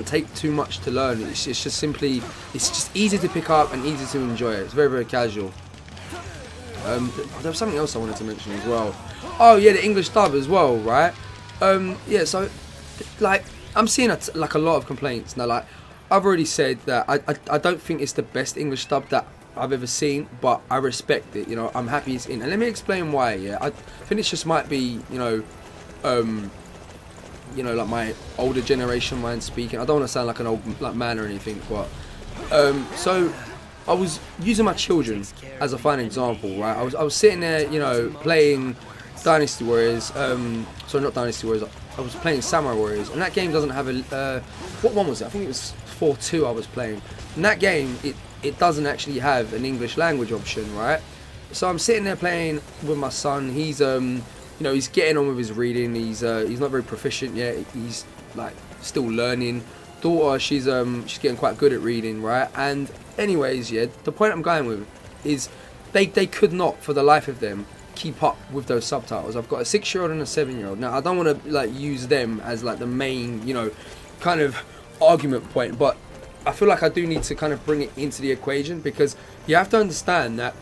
take too much to learn. It's just simply, it's just easy to pick up and easy to enjoy. It's very, very casual. There was something else I wanted to mention as well. Oh yeah, the English dub as well, right? Yeah, so like I'm seeing like a lot of complaints now. Like I've already said that I don't think it's the best English dub that I've ever seen, but I respect it. You know, I'm happy it's in, and let me explain why. Yeah, I think it just might be like my older generation mind speaking. I don't want to sound like an old man or anything, but so I was using my children as a fine example, right? I was sitting there, playing Dynasty Warriors. Sorry, not Dynasty Warriors. I was playing Samurai Warriors, and that game doesn't have a. What one was it? I think it was 4-2. I was playing. In that game, it doesn't actually have an English language option, right? So I'm sitting there playing with my son. He's he's getting on with his reading. He's not very proficient yet. He's like still learning. Daughter, she's getting quite good at reading, right? And anyways, yeah, the point I'm going with is they could not for the life of them keep up with those subtitles. I've got a 6-year-old and a 7-year-old. Now I don't want to like use them as like the main kind of argument point, but I feel like I do need to kind of bring it into the equation, because you have to understand that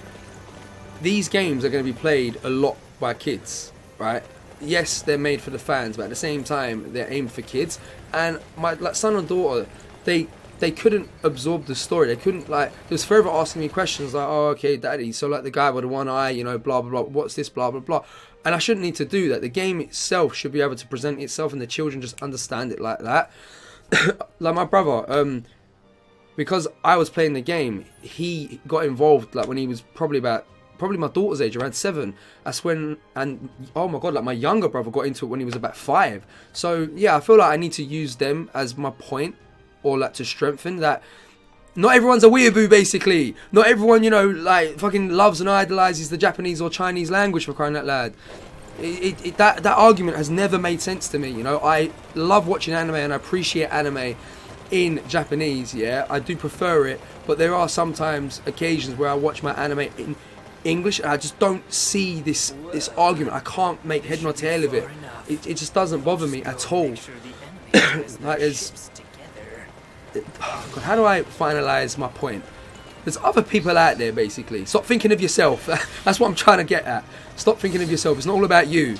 these games are going to be played a lot by kids, right? Yes, they're made for the fans, but at the same time they're aimed for kids. And my son and daughter, they couldn't absorb the story. They couldn't, like, they was forever asking me questions like, oh, okay, daddy, so like the guy with the one eye, blah, blah, blah, what's this, blah, blah, blah. And I shouldn't need to do that. The game itself should be able to present itself and the children just understand it like that. Like my brother, because I was playing the game, he got involved like when he was probably my daughter's age, around 7. That's when, and oh my god, like my younger brother got into it when he was about 5. So yeah, I feel like I need to use them as my point, or like to strengthen that not everyone's a weeaboo, basically. Not everyone, like fucking loves and idolizes the Japanese or Chinese language, for crying out loud. That argument has never made sense to me. I love watching anime and I appreciate anime in Japanese, yeah, I do prefer it, but there are sometimes occasions where I watch my anime in English and I just don't see this argument. I can't make head nor tail of it. It just doesn't bother me at all. Like, God, how do I finalize my point? There's other people out there, basically. Stop thinking of yourself. That's what I'm trying to get at. Stop thinking of yourself. It's not all about you.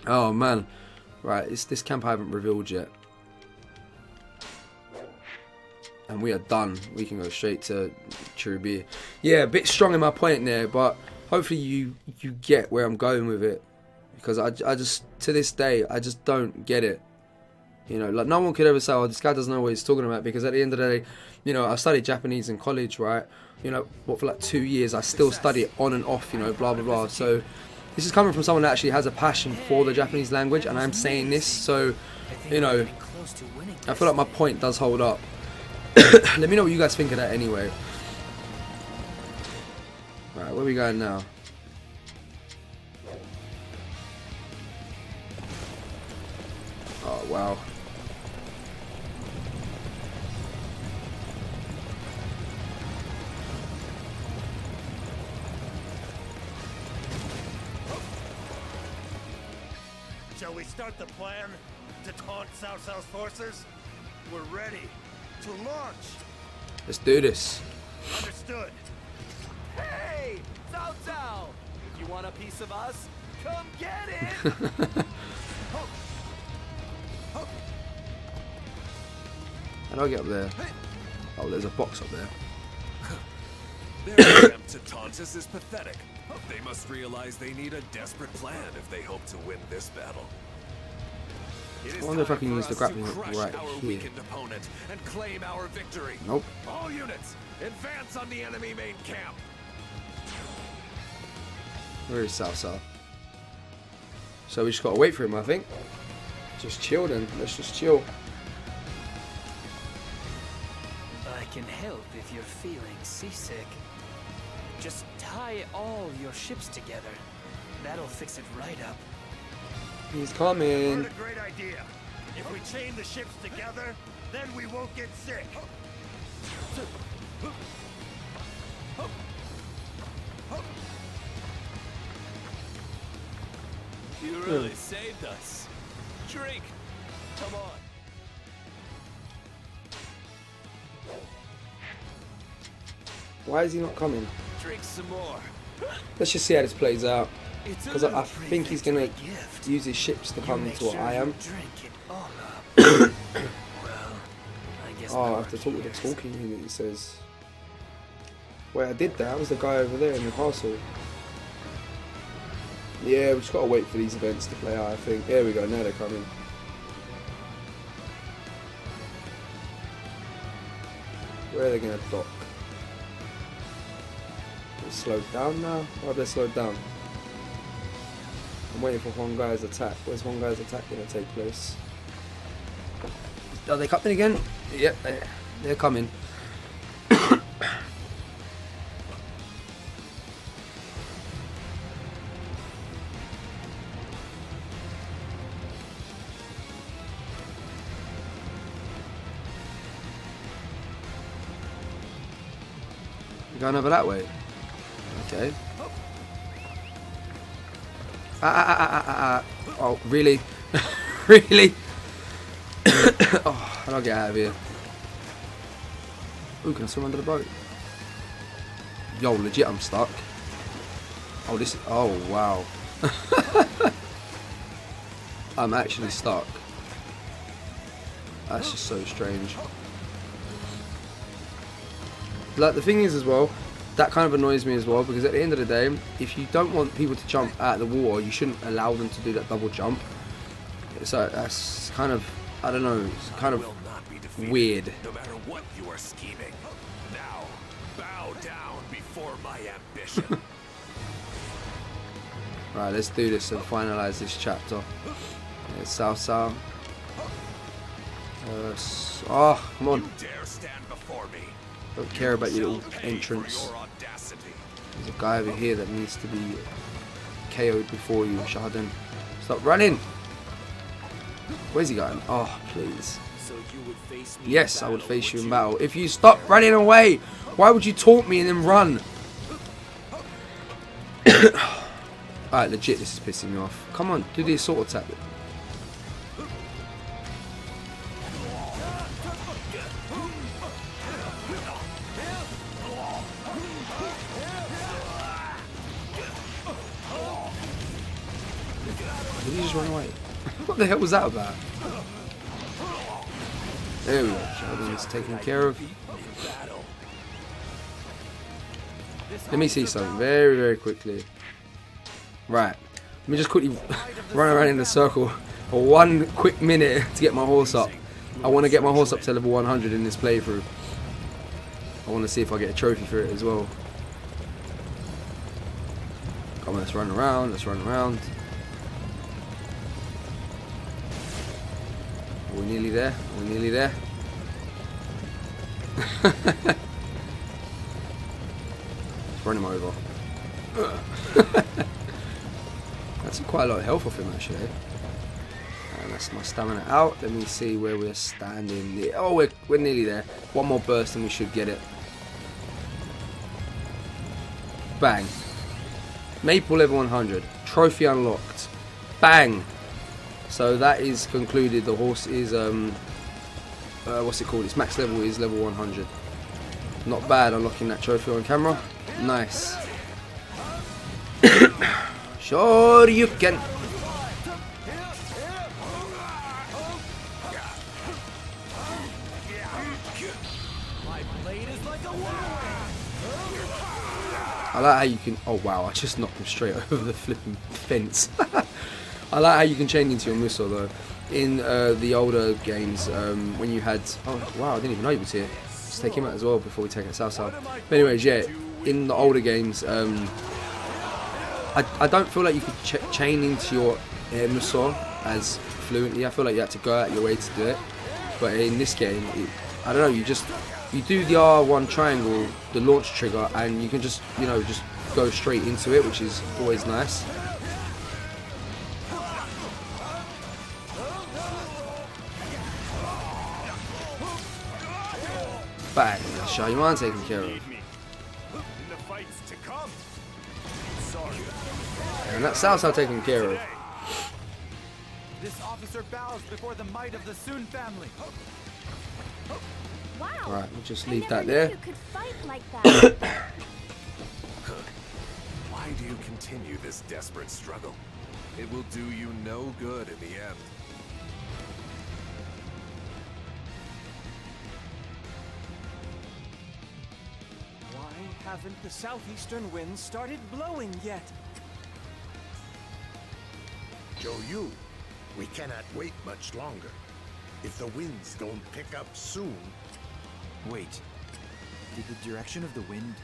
Oh man, right, it's this camp I haven't revealed yet. And we are done. We can go straight to Chibi. Yeah, a bit strong in my point there, but hopefully you get where I'm going with it, because I just, to this day, I just don't get it. Like no one could ever say, oh, this guy doesn't know what he's talking about, because at the end of the day, I studied Japanese in college, right? For like 2 years, I still study it on and off, blah, blah, blah. So this is coming from someone that actually has a passion for the Japanese language, and I'm saying this, so, I feel like my point does hold up. Let me know what you guys think of that anyway. Right, where are we going now? Oh, wow. Shall we start the plan to taunt Cao Cao's forces? We're ready to launch. Let's do this. Understood. Hey, Cao Cao! If you want a piece of us, come get it! How do I get up there? Oh, there's a box up there. Their attempt to taunt us is pathetic. They must realize they need a desperate plan if they hope to win this battle. I wonder if I can use the grappling hook right our here. weakened opponent and claim our victory. Nope. All units, advance on the enemy main camp. Where is Cao Cao? So we just gotta wait for him, I think. Just chill then. Let's just chill. I can help if you're feeling seasick. Just tie all your ships together. That'll fix it right up. He's coming. What a great idea. If we chain the ships together, then we won't get sick. You really saved us. Drink. Come on. Why is he not coming? Drink some more. Let's just see how this plays out. Because I think he's going to use his ships to come to what I am. Oh, I have to talk with the talking unit, he says. Wait, I did that. That was the guy over there in the castle. Yeah, we just got to wait for these events to play out, I think. There we go, now they're coming. Where are they going to dock? They're slowed down now? Why have they slowed down? I'm waiting for one guy's attack. Where's one guy's attack going to take place? Are they coming again? Yep, they're coming. You're going over that way? Okay. Oh, really? Really? Oh, how do I get out of here? Ooh, can I swim under the boat? Yo, legit, I'm stuck. Oh, this. Oh, wow. I'm actually stuck. That's just so strange. Like, the thing is as well, that kind of annoys me as well, because at the end of the day, if you don't want people to jump out of the water, you shouldn't allow them to do that double jump. So that's kind of, I don't know, it's kind of weird. No matter what you are scheming. Now, bow down before my ambition. Right, let's do this and finalize this chapter. It's Cao Cao. Oh, come on. You dare stand before me. Don't care about your little entrance. There's a guy over here that needs to be KO'd before you, Shaden. Stop running! Where's he going? Oh, please. So you would face me Yes, I would face you in battle. If you stop running away, why would you taunt me and then run? Alright, legit, this is pissing me off. Come on, do the assault attack. Did he just run away? What the hell was that about? There we go, Sheldon's taken care of. Let me see something very, very quickly. Right, let me just quickly run around in a circle for 1 quick minute to get my horse up. I want to get my horse up to level 100 in this playthrough. I want to see if I get a trophy for it as well. Come on, let's run around, let's run around. We're nearly there. We're nearly there. Let's run him over. That's quite a lot of health off him actually. And that's my stamina out. Let me see where we're standing. Oh, we're nearly there. One more burst and we should get it. Bang. Maple level 100. Trophy unlocked. Bang. So that is concluded. The horse is what's it called? Its max level is level 100. Not bad unlocking that trophy on camera. Nice. Sure you can. I like how you can. Oh wow! I just knocked him straight over the flipping fence. I like how you can chain into your missile though. In the older games, when you had. Oh wow! I didn't even know he was here. Let's take him out as well before we take out South South. But anyways, yeah. In the older games, I don't feel like you could chain into your air missile as fluently. I feel like you had to go out your way to do it. But in this game, I don't know. You do the R1 triangle, the launch trigger, and you can just go straight into it, which is always nice. Bang! Shah Yuan taken care of. And that's Cao Cao taken care of. This officer bows before the might of the Sun family. Wow. Right, we'll just leave that there. You could fight like that. Why do you continue this desperate struggle? It will do you no good in the end. Why haven't the southeastern winds started blowing yet? Zhou Yu, we cannot wait much longer. If the winds don't pick up soon... Wait, did the direction of the wind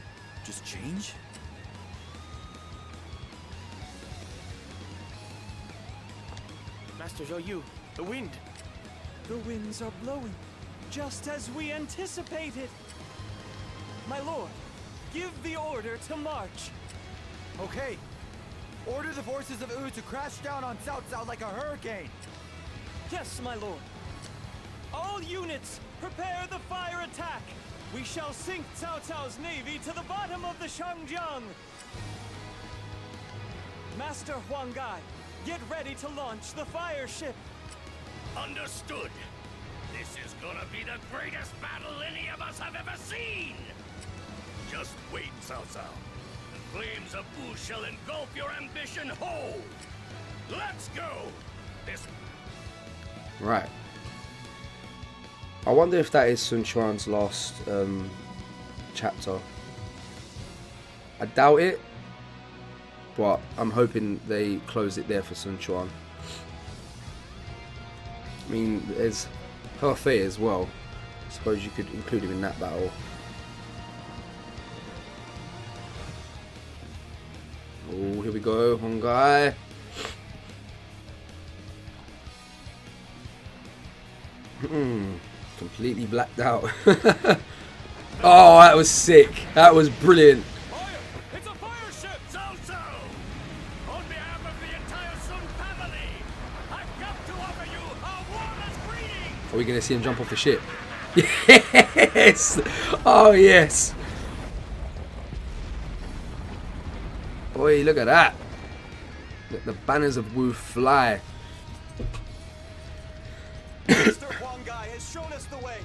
just change? Master Zhou Yu, the wind. The winds are blowing, just as we anticipated. My lord, give the order to march. Okay. Order the forces of Wu to crash down on Cao Cao like a hurricane. Yes, my lord. All units, prepare the fire attack. We shall sink Cao Cao's navy to the bottom of the Shangjiang. Master Huang Gai, get ready to launch the fire ship. Understood. This is gonna be the greatest battle any of us have ever seen. Just wait, Cao Cao. The flames of Wu shall engulf your ambition whole. Let's go. This. Right. I wonder if that is Sun Quan's last chapter. I doubt it, but I'm hoping they close it there for Sun Quan. I mean, there's Hefei as well. I suppose you could include him in that battle. Oh, here we go, one guy. Completely blacked out. Oh, that was sick. That was brilliant. It's a fire ship, Cao Cao. On behalf of the entire Sun family, I've got to offer you a warmest greeting. Are we going to see him jump off the ship? Yes! Oh, yes. Oi, look at that. Let the banners of Wu fly. Master Huang Gai has shown us the way.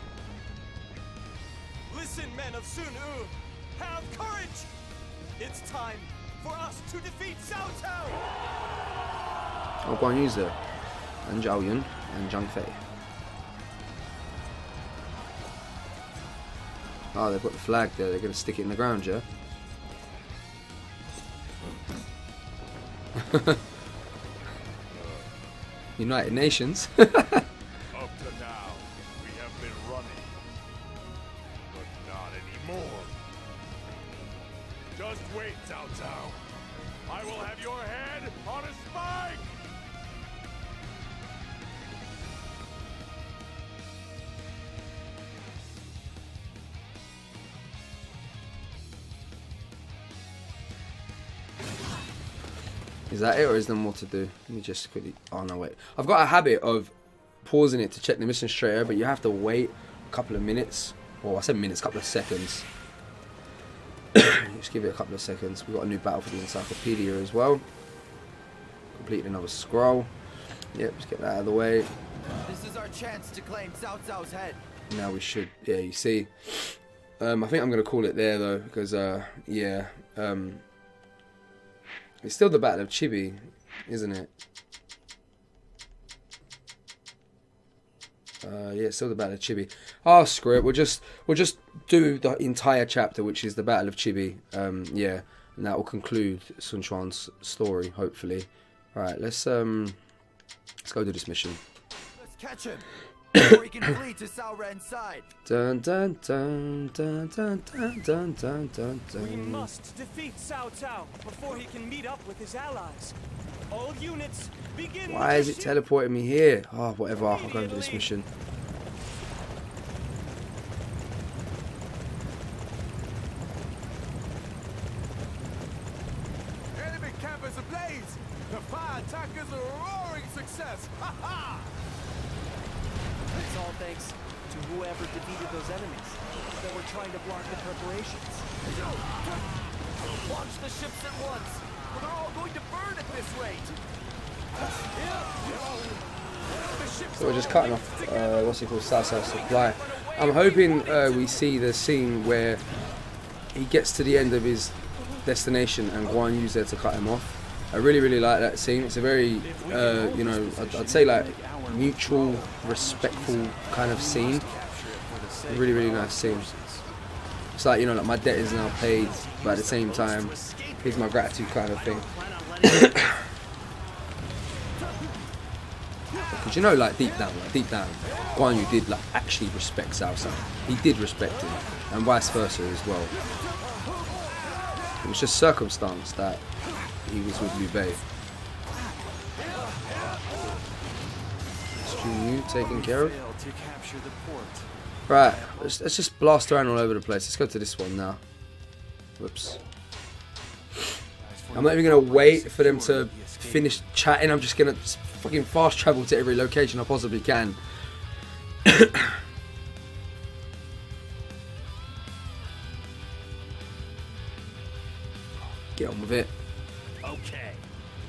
Listen, men of Sun Wu. Have courage. It's time for us to defeat Cao Cao. Oh, Guan Yu's there. And Zhao Yun and Zhang Fei. Oh, they've got the flag there. They're going to stick it in the ground, yeah? United Nations. Up to now, we have been running, but not anymore. Just wait, Cao Cao. I will have your head on a spike! Is that it, or is there more to do? Let me just quickly... Oh, no, wait. I've got a habit of pausing it to check the mission straight away, but you have to wait a couple of minutes. Or I said minutes, a couple of seconds. Just give it a couple of seconds. We've got a new battle for the encyclopedia as well. Completed another scroll. Yep, just get that out of the way. This is our chance to claim Cao Cao's head. Now we should... Yeah, you see. I think I'm going to call it there, though, because, yeah. It's still the Battle of Chibi, isn't it? Yeah, it's still the Battle of Chibi. Oh, screw it. We'll just do the entire chapter, which is the Battle of Chibi. Yeah, and that will conclude Sun Quan's story, hopefully. Right, let's go do this mission. Let's catch him before he can flee to Cao Ren's side. Dun dun dun dun dun dun dun dun dun dun. We must defeat Cao Cao before he can meet up with his allies. All units, begin. Why is it teleporting me here? Oh, whatever. I'll go into this mission. Enemy camp is ablaze. The fire attack is a roaring success. Ha ha! It's all thanks to whoever defeated those enemies that were trying to block the preparations. Launch the ships at once. Well, they're all going to burn at this rate. So we're just cutting off, what's it called, Cao Cao's supply. I'm hoping we see the scene where he gets to the end of his destination and Guan Yu's there to cut him off. I really, really like that scene. It's a very, you know, I'd say like mutual, respectful kind of scene. A really, really nice scene. It's like, you know, like my debt is now paid, but at the same time, here's my gratitude kind of thing. Because you know, like deep down, Guan Yu did like actually respect Cao Cao. He did respect him, and vice versa as well. It was just circumstance that he was with Liu Bei. Is Jun Yu taken care of? Right, let's just blast around all over the place. Let's go to this one now. Whoops. I'm not even going to wait for them to finish chatting. I'm just going to fucking fast travel to every location I possibly can. Get on with it. Okay,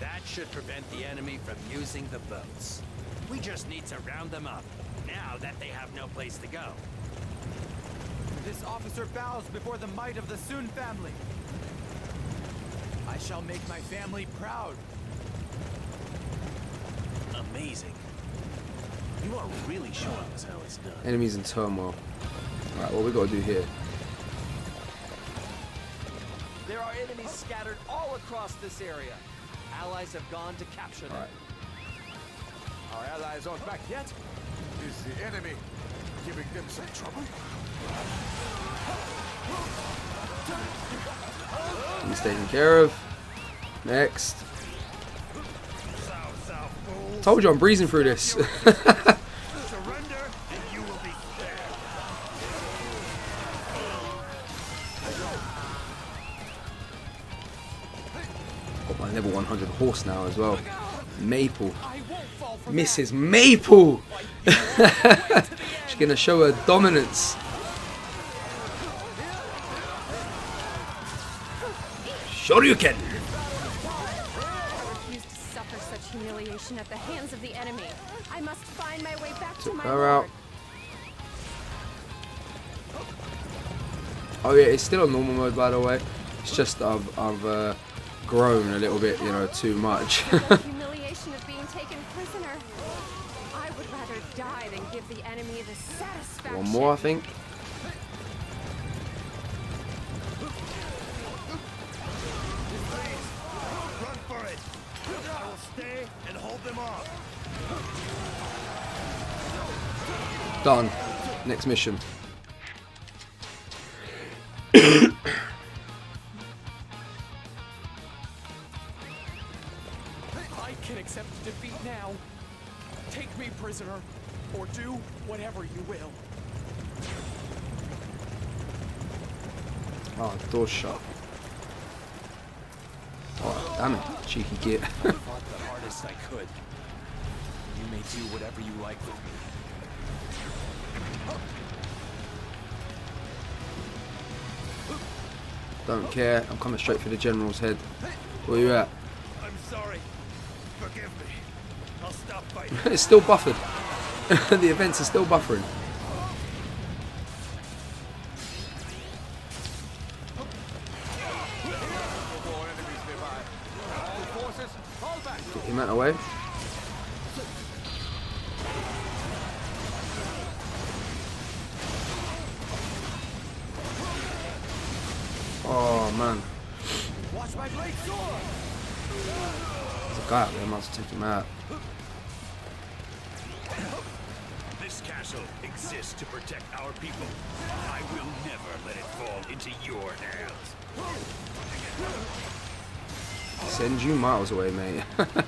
that should prevent the enemy from using the boats. We just need to round them up, now that they have no place to go. This officer bows before the might of the Sun family. I shall make my family proud. Amazing. You are really showing us how it's done. Enemies in turmoil. Alright, what we got to do here? There are enemies scattered all across this area. Allies have gone to capture them. Our allies aren't back yet. Is the enemy giving them some trouble? He's taken care of. Next. Told you I'm breezing through this. Surrender and you will be spared. Got my level 100 horse now as well. Maple. Mrs. Maple! She's gonna show her dominance. Shoryuken! I refuse to suffer such humiliation at the hands of the enemy. I must find my way back to my Her lord. out. Oh yeah, it's still on normal mode by the way. It's just I've grown a little bit, you know, too much. The humiliation of being taken prisoner. I would rather die than give the enemy the satisfaction. One more, I think. Run for it. I will stay and hold them off. Done. Next mission. I can accept defeat now. Take me prisoner, or do whatever you will. Oh, door's shut. Alright. Damn it, cheeky git. I fought the hardest I could. You may do whatever you like with me. Don't care. I'm coming straight for the general's head. Where you at? I'm sorry. Forgive me. I'll stop fighting. It's still buffered. The events are still buffering. Get him out of the way. Oh man. Watch my blade soar. There's a guy out there, I must take him out. This castle exists to protect our people. I will never let it fall into your hands. Send you miles away, mate. I think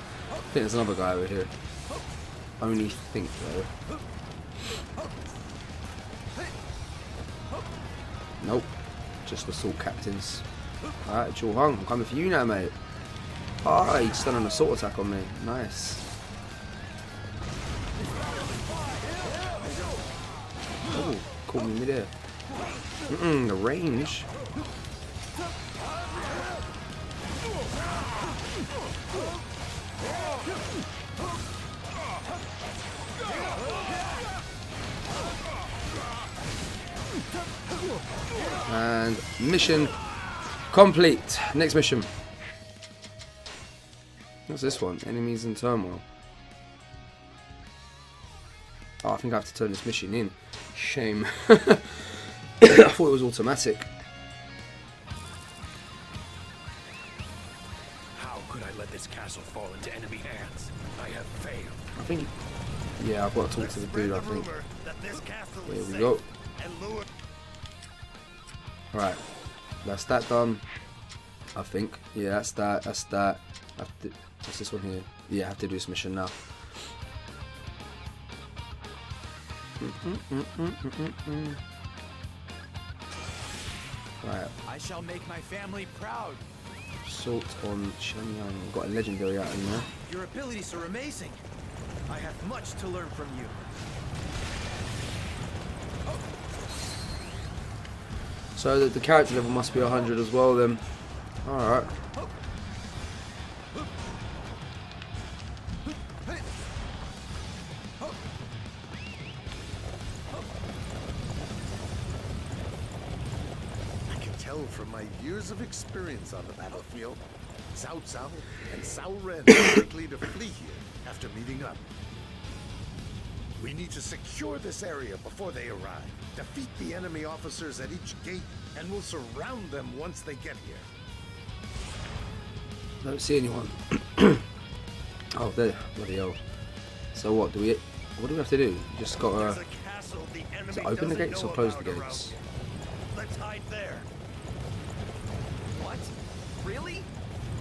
there's another guy over here. Only think though. Nope. Just assault captains. Alright, Chul Hung, I'm coming for you now, mate. Ah, he's done an assault attack on me. Nice. Oh, caught me midair. The range. And mission complete. Next mission. What's this one? Enemies in turmoil. Oh, I think I have to turn this mission in. Shame. I thought it was automatic. How could I let this castle fall into enemy hands? I have failed. I think. Yeah, I've got to talk to the dude, I think. Here we go. Right. That's that done. I think. Yeah, that's that. That's that. What's this one here? Yeah, I have to do this mission now. Right. I shall make my family proud. Assault on Shenyang. Got a legendary out in there. Your abilities are amazing. I have much to learn from you. So the character level must be 100 as well then. Alright. I can tell from my years of experience on the battlefield, Cao Cao and Cao Ren are likely to flee here after meeting up. We need to secure this area before they arrive. Defeat the enemy officers at each gate, and we'll surround them once they get here. Don't see anyone. Oh, there. Bloody hell. So what do we have to do? Just gotta open the gates or close the gates? Let's hide there. What? Really?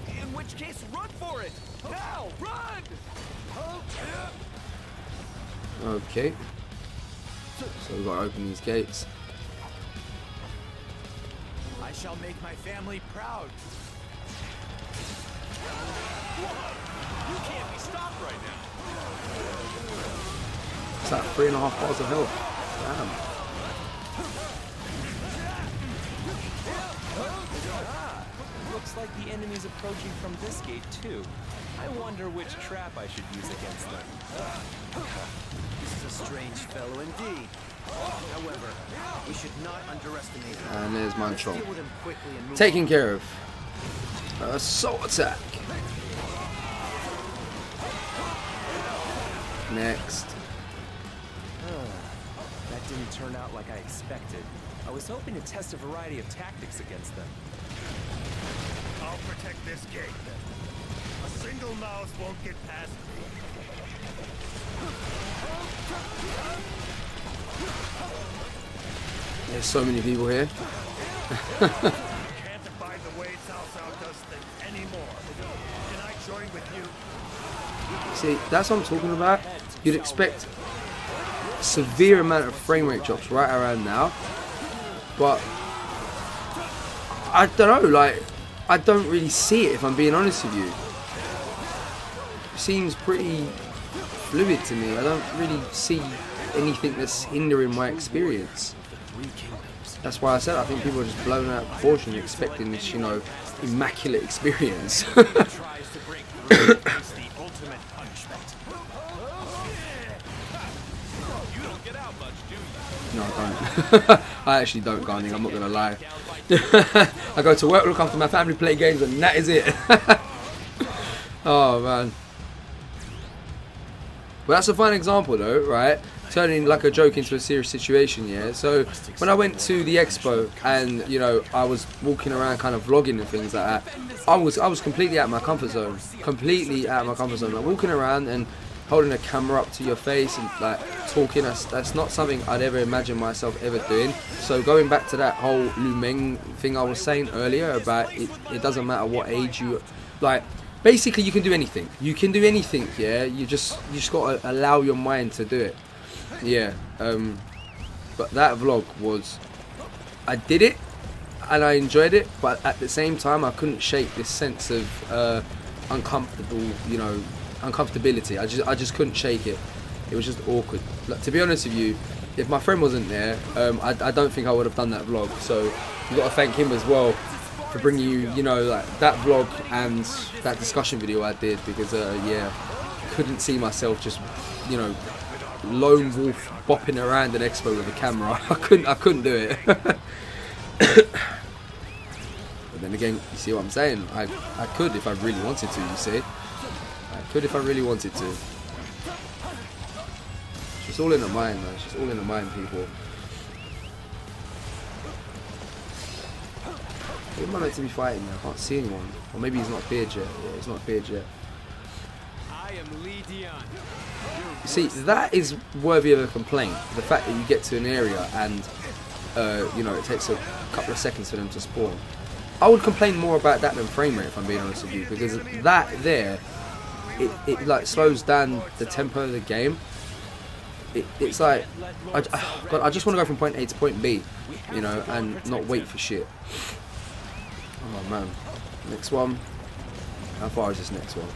In which case, run for it! Now, run! Okay. So we've got to open these gates. I shall make my family proud. You can't be stopped right now. It's like 3.5 bars of health. Damn. Looks like the enemy's approaching from this gate too. I wonder which trap I should use against them. This is a strange fellow indeed. However, we should not underestimate him. And there's Manchong. Deal with him quickly and move Taken on. care of. Assault attack. Next. That didn't turn out like I expected. I was hoping to test a variety of tactics against them. I'll protect this gate then. A single mouse won't get past me. There's so many people here. Can't abide the way Cao Cao does things anymore. Can I join with you? See, that's what I'm talking about. You'd expect a severe amount of frame rate drops right around now, but I don't know. Like, I don't really see it, if I'm being honest with you. It seems pretty fluid to me. I don't really see anything that's hindering my experience. That's why I said I think people are just blown out of proportion, expecting this, you know, immaculate experience. No, I don't. I actually don't, Garning, I'm not going to lie. I go to work, look after my family, play games, and that is it. Oh, man. But that's a fine example, though, right? Turning like a joke into a serious situation, yeah? So, when I went to the expo and, you know, I was walking around kind of vlogging and things like that, I was completely out of my comfort zone. Completely out of my comfort zone. Like, walking around and holding a camera up to your face and like talking, that's not something I'd ever imagine myself ever doing. So going back to that whole Lu Meng thing I was saying earlier about it doesn't matter what age you, like, basically you can do anything. You can do anything, yeah? You just got to allow your mind to do it. Yeah, but that vlog was, I did it and I enjoyed it, but at the same time I couldn't shake this sense of uncomfortable, you know, uncomfortability. I just couldn't shake it. It was just awkward. Like, to be honest with you, if my friend wasn't there, I don't think I would have done that vlog. So you've got to thank him as well for bringing you know, like that vlog and that discussion video I did, because yeah, couldn't see myself just, you know, lone wolf bopping around an expo with a camera. I couldn't do it. But then again, you see what I'm saying? I could if I really wanted to, you see. I could if I really wanted to. It's just all in the mind, man. It's just all in the mind, people. Who am I meant to be fighting now? I can't see anyone. Or maybe he's not appeared yet. Yeah, he's not appeared yet. See, that is worthy of a complaint. The fact that you get to an area and, you know, it takes a couple of seconds for them to spawn. I would complain more about that than frame rate, if I'm being honest with you, because that there, it like slows down the tempo of the game. It's like, God, I just want to go from point A to point B, you know, and not wait for shit. Oh man, next one. How far is this next one?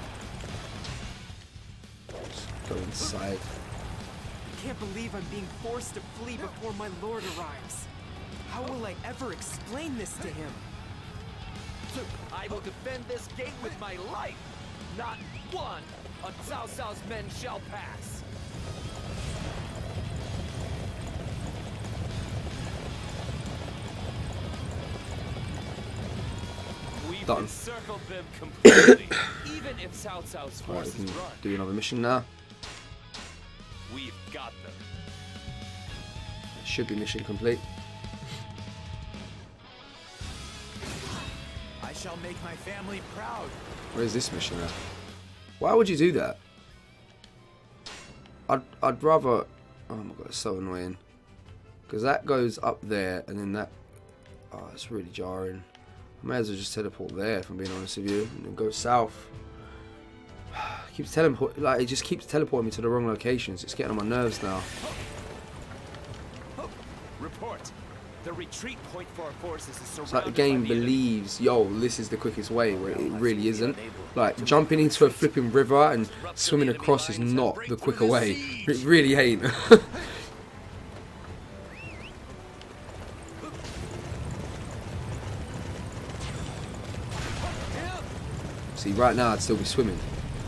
Just go inside. I can't believe I'm being forced to flee before my lord arrives. How will I ever explain this to him? I will defend this gate with my life. Not one of Cao Cao's men shall pass. We've encircled them completely. Even if Cao Cao's forces we can run, do another mission now. we've got them. Should be mission complete. I shall make my family proud. Where's this mission at? Why would you do that? I'd rather... Oh my god, it's so annoying. Because that goes up there and then that... Oh, it's really jarring. I may as well just teleport there, if I'm being honest with you, and then go south. Keeps it just keeps teleporting me to the wrong locations. It's getting on my nerves now. Report. The retreat point for our forces is surrounded. It's like the game believes, yo, this is the quickest way, where it really isn't. Like, jumping into a flipping river and swimming across is not the quicker way. It really ain't. See, right now I'd still be swimming.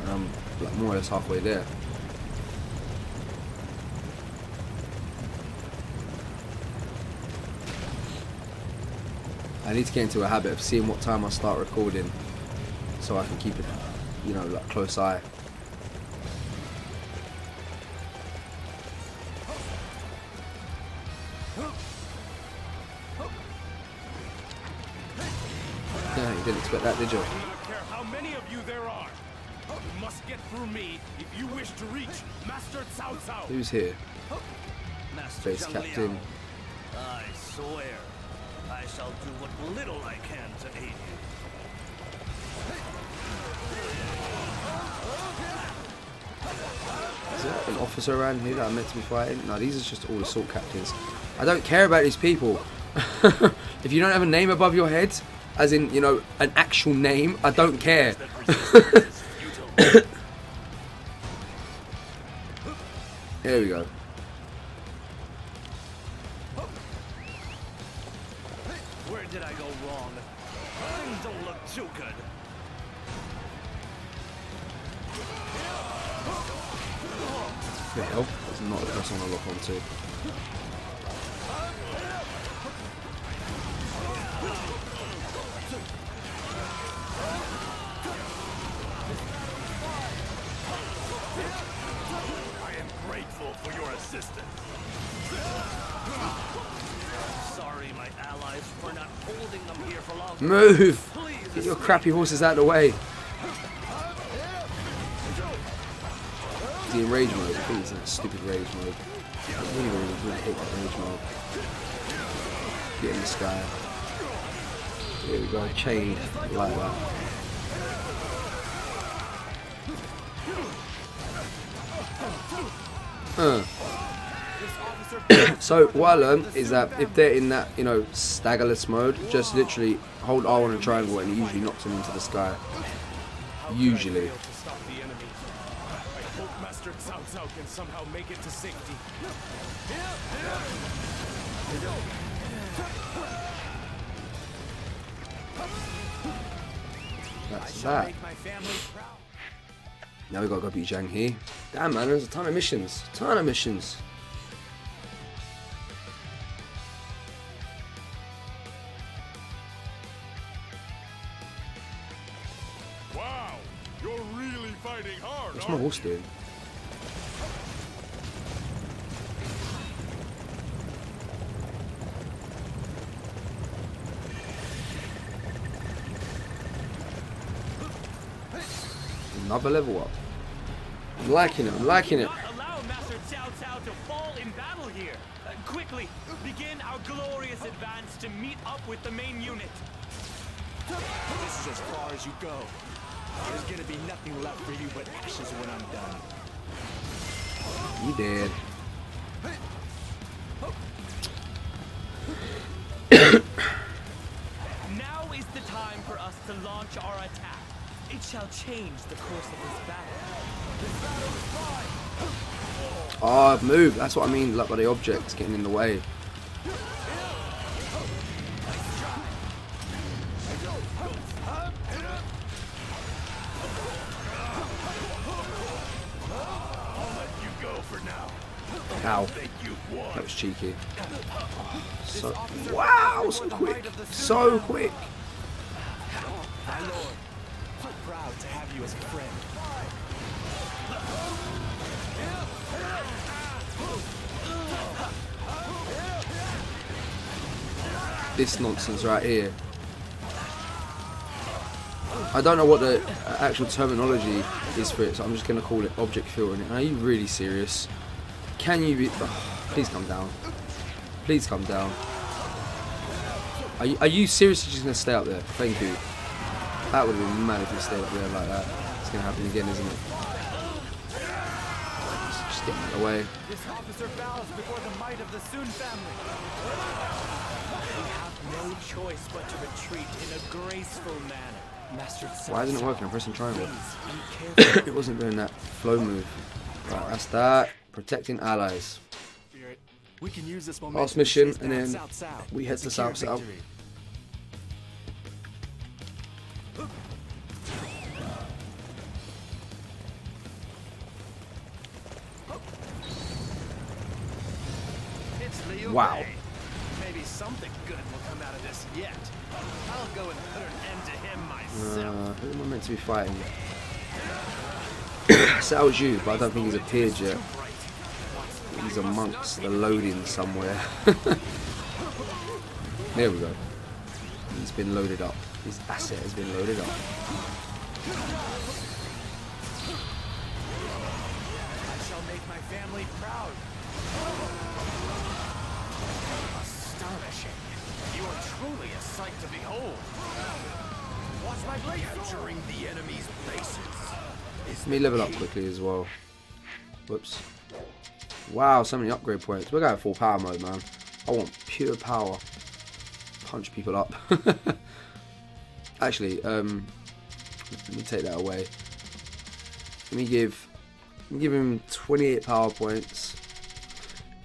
And I'm like more or less halfway there. I need to get into a habit of seeing what time I start recording, so I can keep it, you know, like close eye. Yeah, you didn't expect that, did you? I don't care how many of you there are. You must get through me if you wish to reach Master Cao Cao. Who's here? Master Base Captain. I swear, I shall do what little I can to aid you. Is there an officer around here that I'm meant to be fighting? No, these are just all assault captains. I don't care about these people. If you don't have a name above your head, as in, you know, an actual name, I don't care. Here we go. Where did I go wrong? Things don't look too good. The hell? That's not the person I want to lock onto. I am grateful for your assistance. Sorry, my allies, for not holding them here for long. Move! Get your crappy horses out of the way. Is he in rage mode? I think he's in stupid rage mode. I really hate that rage mode. Get in the sky. Here we go, chained like that. So what I learned is that if they're in that, you know, staggerless mode, just literally hold R on a triangle and it usually knocks them into the sky. Usually. I hope Master Cao Cao can somehow make it to safety. That's that. Now we gotta go beat Zhang He. Damn man, there's a ton of missions. Ton of missions. Wow, you're really fighting hard. What's my horse doing? Another level up. I'm liking it, I'm liking it. Allow Master Cao Cao to fall in battle here. Quickly, begin our glorious advance to meet up with the main unit. This is as far as you go. There's gonna be nothing left for you but ashes when I'm done. You dead. Now is the time for us to launch our attack. It shall change the course of this battle. Oh, move. That's what I mean, like by the objects getting in the way. Ow. That was cheeky. So, wow, so quick. So quick. My lord, so proud to have you as a friend. This nonsense right here. I don't know what the actual terminology is for it, so I'm just going to call it object filtering. Are you really serious? Can you be... Oh, please come down. Please come down. Are you seriously just going to stay up there? Thank you. That would have been mad if you stayed up there like that. It's going to happen again, isn't it? Just get out of the way. This officer bows before the might of the Sun family. We have no choice but to retreat in a graceful manner. Master Cao Why isn't it working? I'm pressing triangle. Please be careful. It wasn't doing that flow move. Right, that's that. Protecting allies. We can use this Last mission, and then we head to South South. Wow. Maybe something good will come out of this yet. I'll go and put an end to him myself. Who am I meant to be fighting? Cao Zhu, but I don't think he's appeared yet. He's amongst the loading somewhere. There we go. He's been loaded up. His asset has been loaded up. I shall make my family proud. Astonishing. You are truly a sight to behold. Watch my blade. Capturing the enemy's bases. Let me level up quickly as well. Whoops. Wow, so many upgrade points. We're going full power mode, man. I want pure power. Punch people up. Actually, let me take that away. Let me give him 28 power points.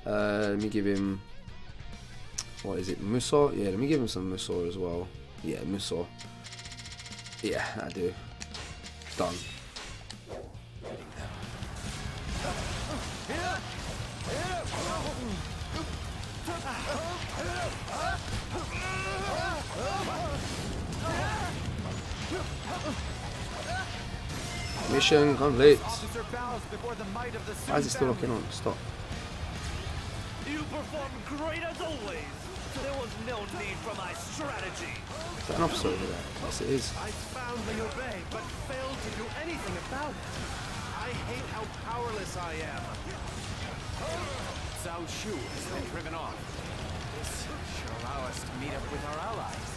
Let me give him, what is it, Musou? Yeah, let me give him some Musou as well. Yeah, Musou. Yeah, I do. Done. Mission complete. Why is it still locking on? Stop. You performed great as always. There was no need for my strategy. Is that an officer over there? Yes, it is. I found Liu Bei, but failed to do anything about it. I hate how powerless I am. Cao Shu has been driven off. This should allow us to meet up with our allies.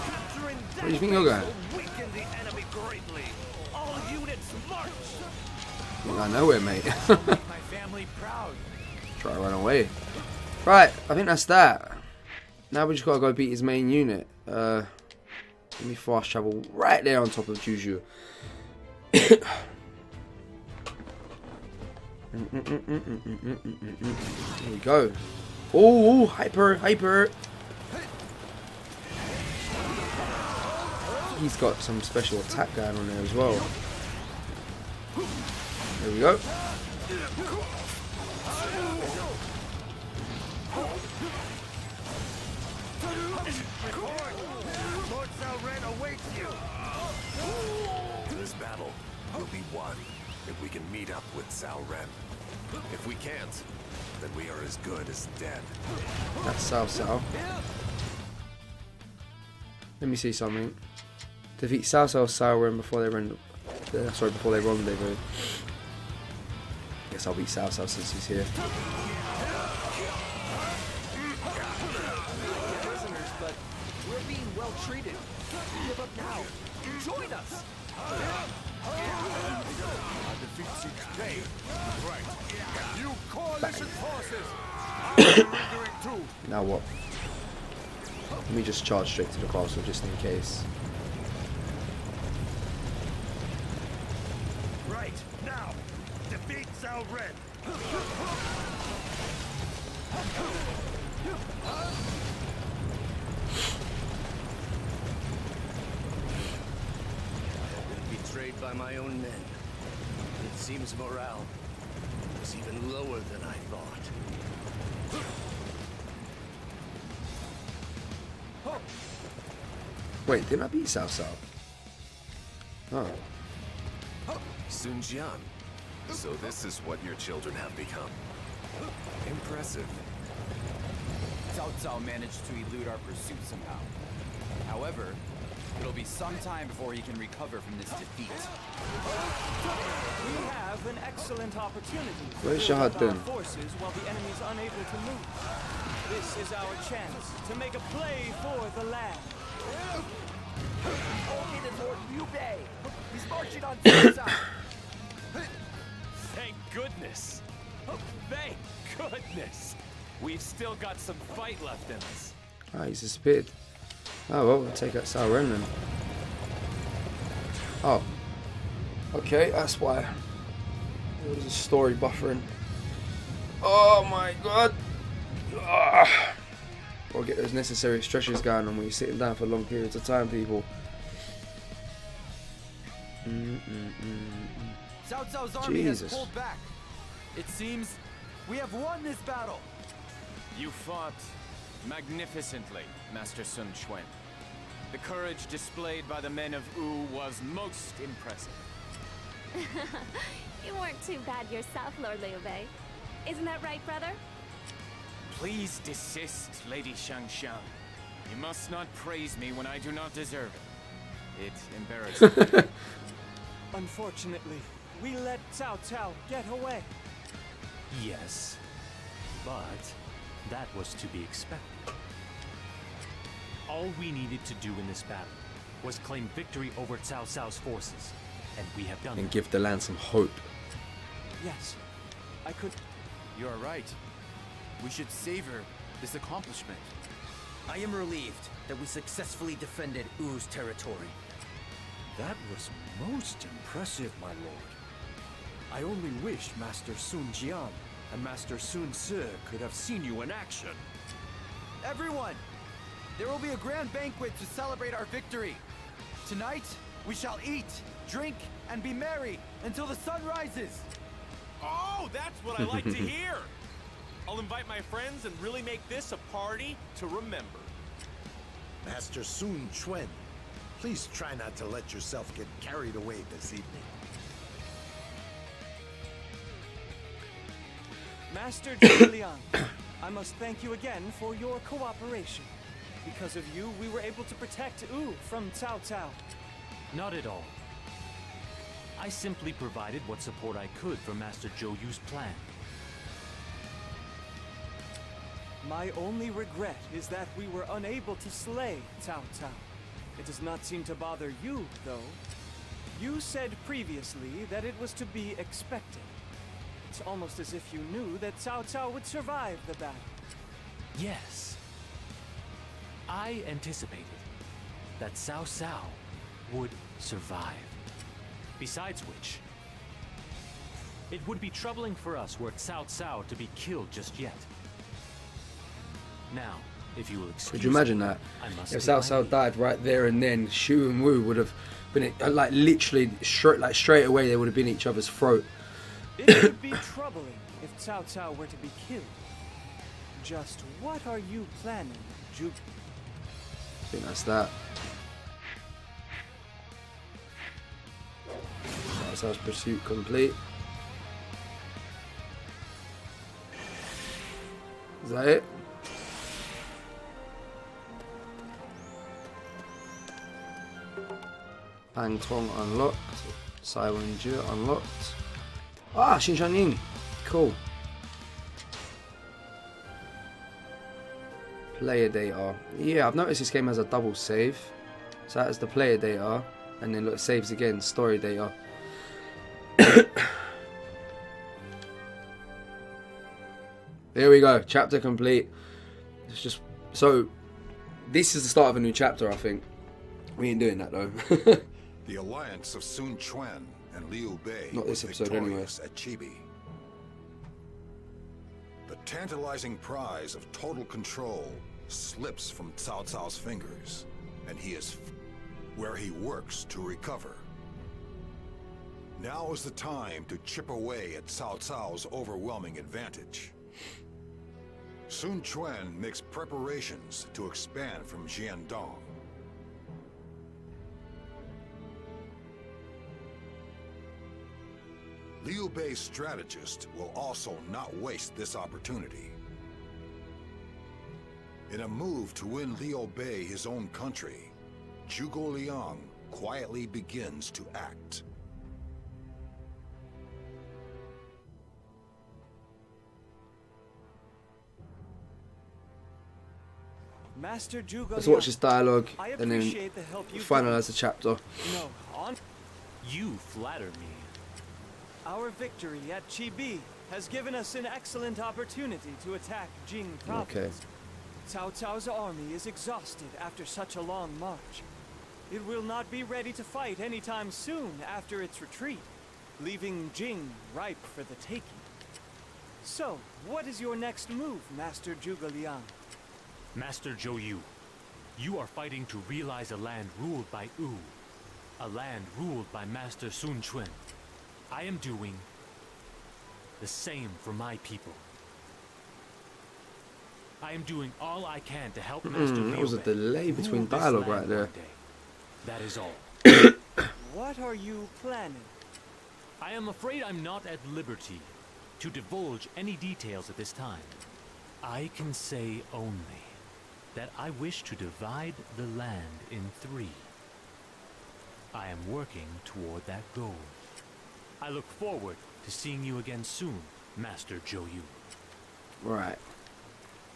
Capturing Where do you think you're going? will weaken the enemy greatly. All units march. You're going nowhere, mate. My family proud. Try to run away. Right, I think that's that. Now we just gotta go beat his main unit. Let me fast travel right there on top of Juju. There we go. Oh, hyper. He's got some special attack going on there as well. There we go. Lord Cao awaits you. This battle will be won if we can meet up with Cao Ren. If we can't, then we are as good as dead. That's Cao. Let me see something. Defeat Cao Ren before they rendezvous. Guess I'll beat Cao since he's here. Prisoners, but we're being well treated. Give up now. Join us. Our defeat seems paid. Right. You coalition forces are surrendering too. Now what? Let me just charge straight to the castle just in case. Right, now, defeat Cao Ren. Betrayed by my own men. It seems morale was even lower than I thought. Wait, didn't I beat Cao? Oh. Sun Jian. So this is what your children have become. Impressive. Cao managed to elude our pursuit somehow. However, it'll be some time before he can recover from this defeat. We have an excellent opportunity to Where's build up our Shahad forces while the enemy's unable to move. This is our chance to make a play for the land. Located Lord Liu Bei. He's marching on Cao. Thank goodness. Thank goodness. We've still got some fight left in us. Ah, he's disappeared. Oh well, we'll take out Cao Ren then. Oh. Okay, that's why. There was a story buffering. Oh my god. Ah. Gotta get those necessary stretches going on when you're sitting down for long periods of time, people. Cao Cao's army has pulled back. It seems we have won this battle. You fought magnificently, Master Sun Quan. The courage displayed by the men of Wu was most impressive. You weren't too bad yourself, Lord Liu Bei. Isn't that right, brother? Please desist, Lady Shangshan. You must not praise me when I do not deserve it. It embarrasses me. Unfortunately, we let Cao get away. Yes, but that was to be expected. All we needed to do in this battle was claim victory over Cao's forces, and we have done And it. give the land some hope. Yes, You are right. We should savor this accomplishment. I am relieved that we successfully defended U's territory. That was most impressive, my lord. I only wish Master Sun Jian and Master Sun Ce could have seen you in action. Everyone! There will be a grand banquet to celebrate our victory. Tonight, we shall eat, drink, and be merry until the sun rises. Oh, that's what I like to hear. I'll invite my friends and really make this a party to remember. Master Sun Quan, please try not to let yourself get carried away this evening. Master Zhuge Liang, I must thank you again for your cooperation. Because of you, we were able to protect U from Cao Cao. Not at all. I simply provided what support I could for Master Zhou Yu's plan. My only regret is that we were unable to slay Cao Cao. It does not seem to bother you, though. You said previously that it was to be expected. It's almost as if you knew that Cao Cao would survive the battle. Yes. I anticipated that Cao Cao would survive. Besides which, it would be troubling for us were Cao Cao to be killed just yet. Now, if you will excuse Could you imagine me, that? I must If take Cao my Cao leave. died right there and then, Shu and Wu would have been like literally straight away. They would have been each other's throat. It would be troubling if Cao Cao were to be killed. Just what are you planning, Zhuge? I think that's that. Cao Cao's pursuit complete. Is that it? Pang Tong unlocked. Sai Wen-Jie unlocked. Ah, Xin Shan Ying. Cool. Player data. Yeah, I've noticed this game has a double save. So that is the player data. And then look, saves again, story data. There we go, chapter complete. It's just so. This is the start of a new chapter, I think. We ain't doing that though. The alliance of Sun Quan and Liu Bei Not this was episode, anyway. victorious at Chibi. The tantalizing prize of total control slips from Cao Cao's fingers, and he is where he works to recover. Now is the time to chip away at Cao Cao's overwhelming advantage. Sun Quan makes preparations to expand from Jiandong. Liu Bei's strategist will also not waste this opportunity. In a move to win Liu Bei his own country, Zhuge Liang quietly begins to act. Master Zhuge Let's Liang, watch this dialogue I and then appreciate the help you've finalize the chapter. No, on. You flatter me. Our victory at Chibi has given us an excellent opportunity to attack Jing province. Okay. Cao Cao's army is exhausted after such a long march. It will not be ready to fight anytime soon after its retreat, leaving Jing ripe for the taking. So, what is your next move, Master Zhuge Liang? Master Zhou Yu, you are fighting to realize a land ruled by U, a land ruled by Master Sun Quan. I am doing the same for my people. I am doing all I can to help Master Liu That was a Bei delay between rule this dialogue land right there. one day. That is all. What are you planning? I am afraid I'm not at liberty to divulge any details at this time. I can say only that I wish to divide the land in 3. I am working toward that goal. I look forward to seeing you again soon, Master Zhou Yu. Right.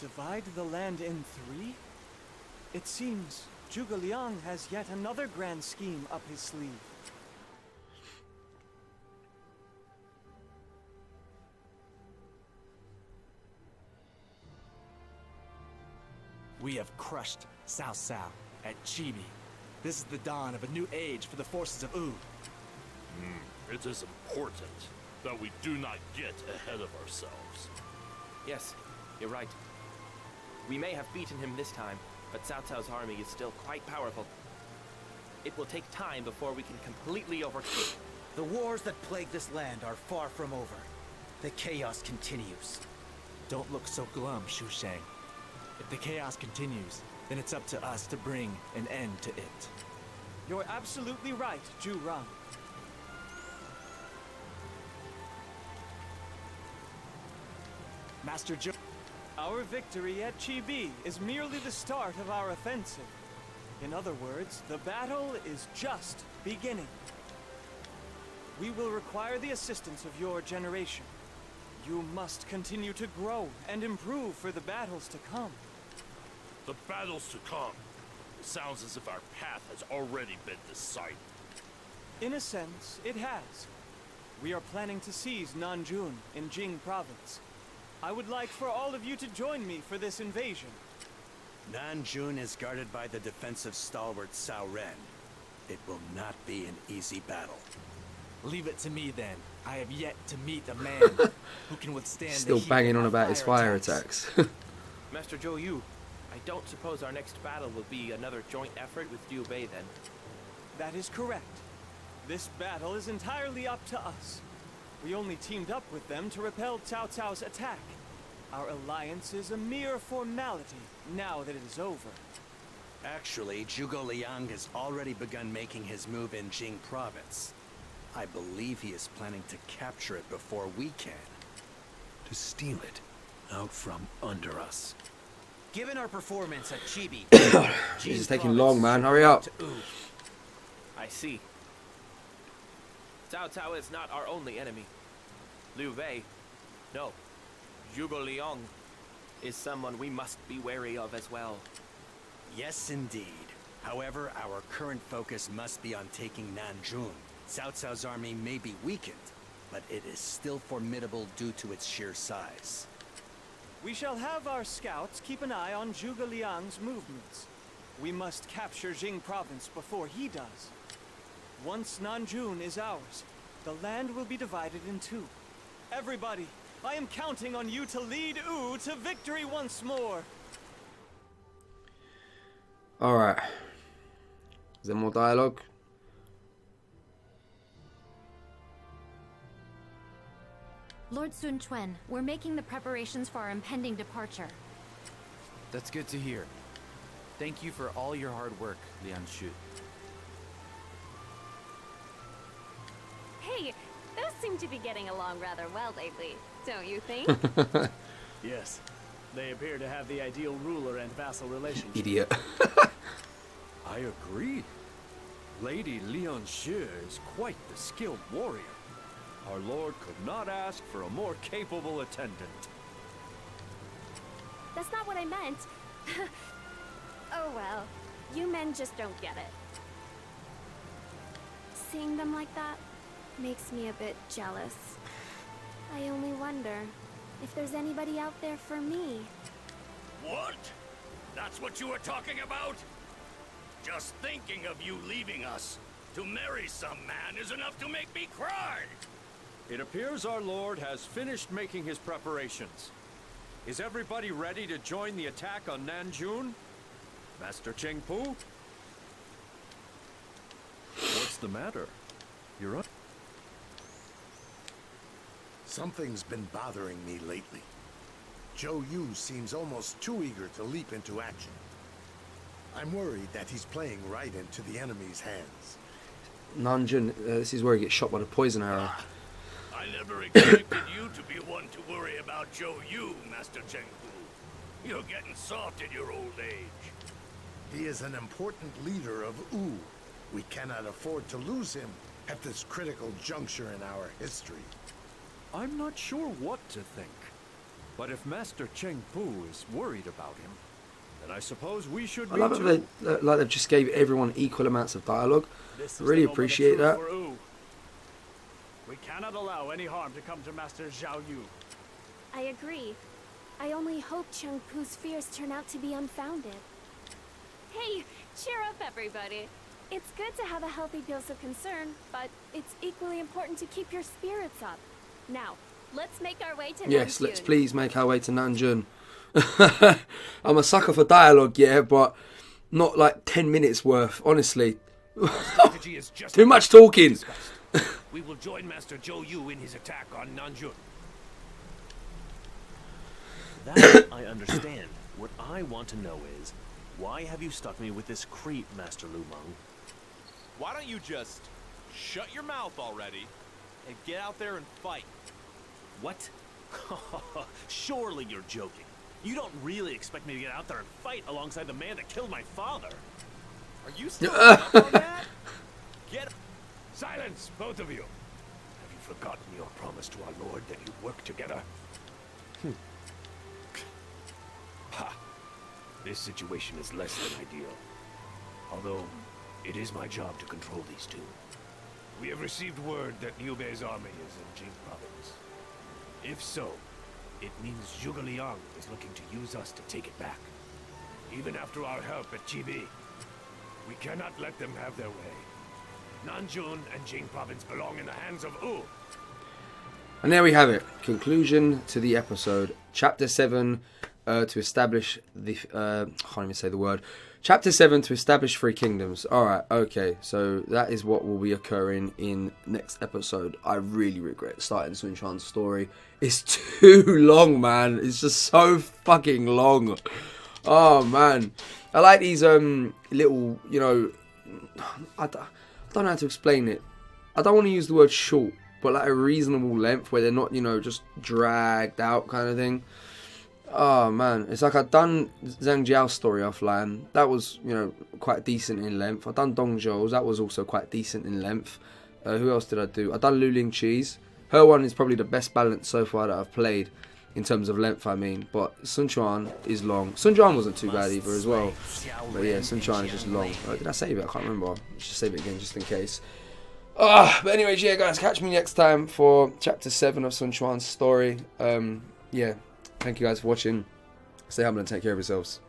Divide the land in 3? It seems Zhuge Liang has yet another grand scheme up his sleeve. We have crushed Cao Cao at Chibi. This is the dawn of a new age for the forces of Wu. It is important that we do not get ahead of ourselves. Yes, you're right. We may have beaten him this time, but Cao Cao's army is still quite powerful. It will take time before we can completely overtake. The wars that plague this land are far from over. The chaos continues. Don't look so glum, Shu Shang. If the chaos continues, then it's up to us to bring an end to it. You're absolutely right, Zhu Rang. Master Zhou. Our victory at Chibi is merely the start of our offensive. In other words, the battle is just beginning. We will require the assistance of your generation. You must continue to grow and improve for the battles to come. The battles to come. It sounds as if our path has already been decided. In a sense, it has. We are planning to seize Nanjun in Jing province. I would like for all of you to join me for this invasion. Nanjun is guarded by the defensive stalwart Cao Ren. It will not be an easy battle. Leave it to me then. I have yet to meet a man who can withstand Still the heat banging on of about his fire attacks. Master Zhou Yu, I don't suppose our next battle will be another joint effort with Liu Bei then. That is correct. This battle is entirely up to us. We only teamed up with them to repel Cao Cao's attack. Our alliance is a mere formality now that it is over. Actually, Zhuge Liang has already begun making his move in Jing province. I believe he is planning to capture it before we can. To steal it out from under us. Given our performance at Chibi, This is taking long, man. Hurry up. I see. Cao Cao is not our only enemy. Liu Bei, no, Zhuge Liang is someone we must be wary of as well. Yes, indeed. However, our current focus must be on taking Nanjun. Cao Cao's army may be weakened, but it is still formidable due to its sheer size. We shall have our scouts keep an eye on Zhuge Liang's movements. We must capture Jing province before he does. Once Nanjun is ours, the land will be divided in two. Everybody, I am counting on you to lead Wu to victory once more. Alright. Is there more dialogue? Lord Sun Quan, we're making the preparations for our impending departure. That's good to hear. Thank you for all your hard work, Lian Shu. Hey, those seem to be getting along rather well lately, don't you think? Yes. They appear to have the ideal ruler and vassal relationship. Idiot. I agree. Lady Lian Xue is quite the skilled warrior. Our lord could not ask for a more capable attendant. That's not what I meant. Oh well, you men just don't get it. Seeing them like that makes me a bit jealous. I only wonder if there's anybody out there for me. What? That's what you were talking about? Just thinking of you leaving us to marry some man is enough to make me cry! It appears our lord has finished making his preparations. Is everybody ready to join the attack on Nanjun? Master Cheng Pu? What's the matter? You're up. Something's been bothering me lately. Zhou Yu seems almost too eager to leap into action. I'm worried that he's playing right into the enemy's hands. Nanjun, this is where he gets shot by the poison arrow. I never expected you to be one to worry about Zhou Yu, Master Cheng Pu. You're getting soft in your old age. He is an important leader of Wu. We cannot afford to lose him at this critical juncture in our history. I'm not sure what to think. But if Master Cheng Pu is worried about him, then I suppose we should I be love too. that they've just gave everyone equal amounts of dialogue. I really appreciate that. We cannot allow any harm to come to Master Zhao Yu. I agree. I only hope Chung Pu's fears turn out to be unfounded. Hey, cheer up everybody. It's good to have a healthy dose of concern, but it's equally important to keep your spirits up. Now, let's make our way to Nanjun. Yes, let's please make our way to Nanjun. I'm a sucker for dialogue, yeah, but not like 10 minutes worth, honestly. Too much talking. We will join Master Zhou Yu in his attack on Nanjun. That I understand. What I want to know is, why have you stuck me with this creep, Master Lu Meng? Why don't you just shut your mouth already and get out there and fight? What? Surely you're joking. You don't really expect me to get out there and fight alongside the man that killed my father. Are you still up on that? Get Silence, both of you. Have you forgotten your promise to our lord that you'd work together? Ha! This situation is less than ideal. Although, it is my job to control these two. We have received word that Liu Bei's army is in Jing province. If so, it means Zhuge Liang is looking to use us to take it back. Even after our help at Chibi, we cannot let them have their way. Nanjun and Jing province belong in the hands of Wu. And there we have it. Conclusion to the episode. Chapter 7 to establish the... I can't even say the word. Chapter 7 to establish 3 kingdoms. Alright, okay. So that is what will be occurring in next episode. I really regret starting Sun Quan's story. It's too long, man. It's just so fucking long. Oh, man. I like these little, you know... I don't know how to explain it. I don't want to use the word short, but like a reasonable length where they're not, you know, just dragged out kind of thing. Oh man, it's like I've done Zhang Jiao's story offline. That was, you know, quite decent in length. I've done Dong Zhou's. That was also quite decent in length. Who else did I do? I've done Lu Ling Qi's. Her one is probably the best balance so far that I've played in terms of length, I mean. But Sun Quan is long. Sun Quan wasn't too bad either as well. But yeah, Sun Quan is just long. Did I save it? I can't remember. Let's just save it again just in case. But anyways, yeah, guys, catch me next time for Chapter 7 of Sun Quan's story. Yeah, thank you guys for watching. Stay humble and take care of yourselves.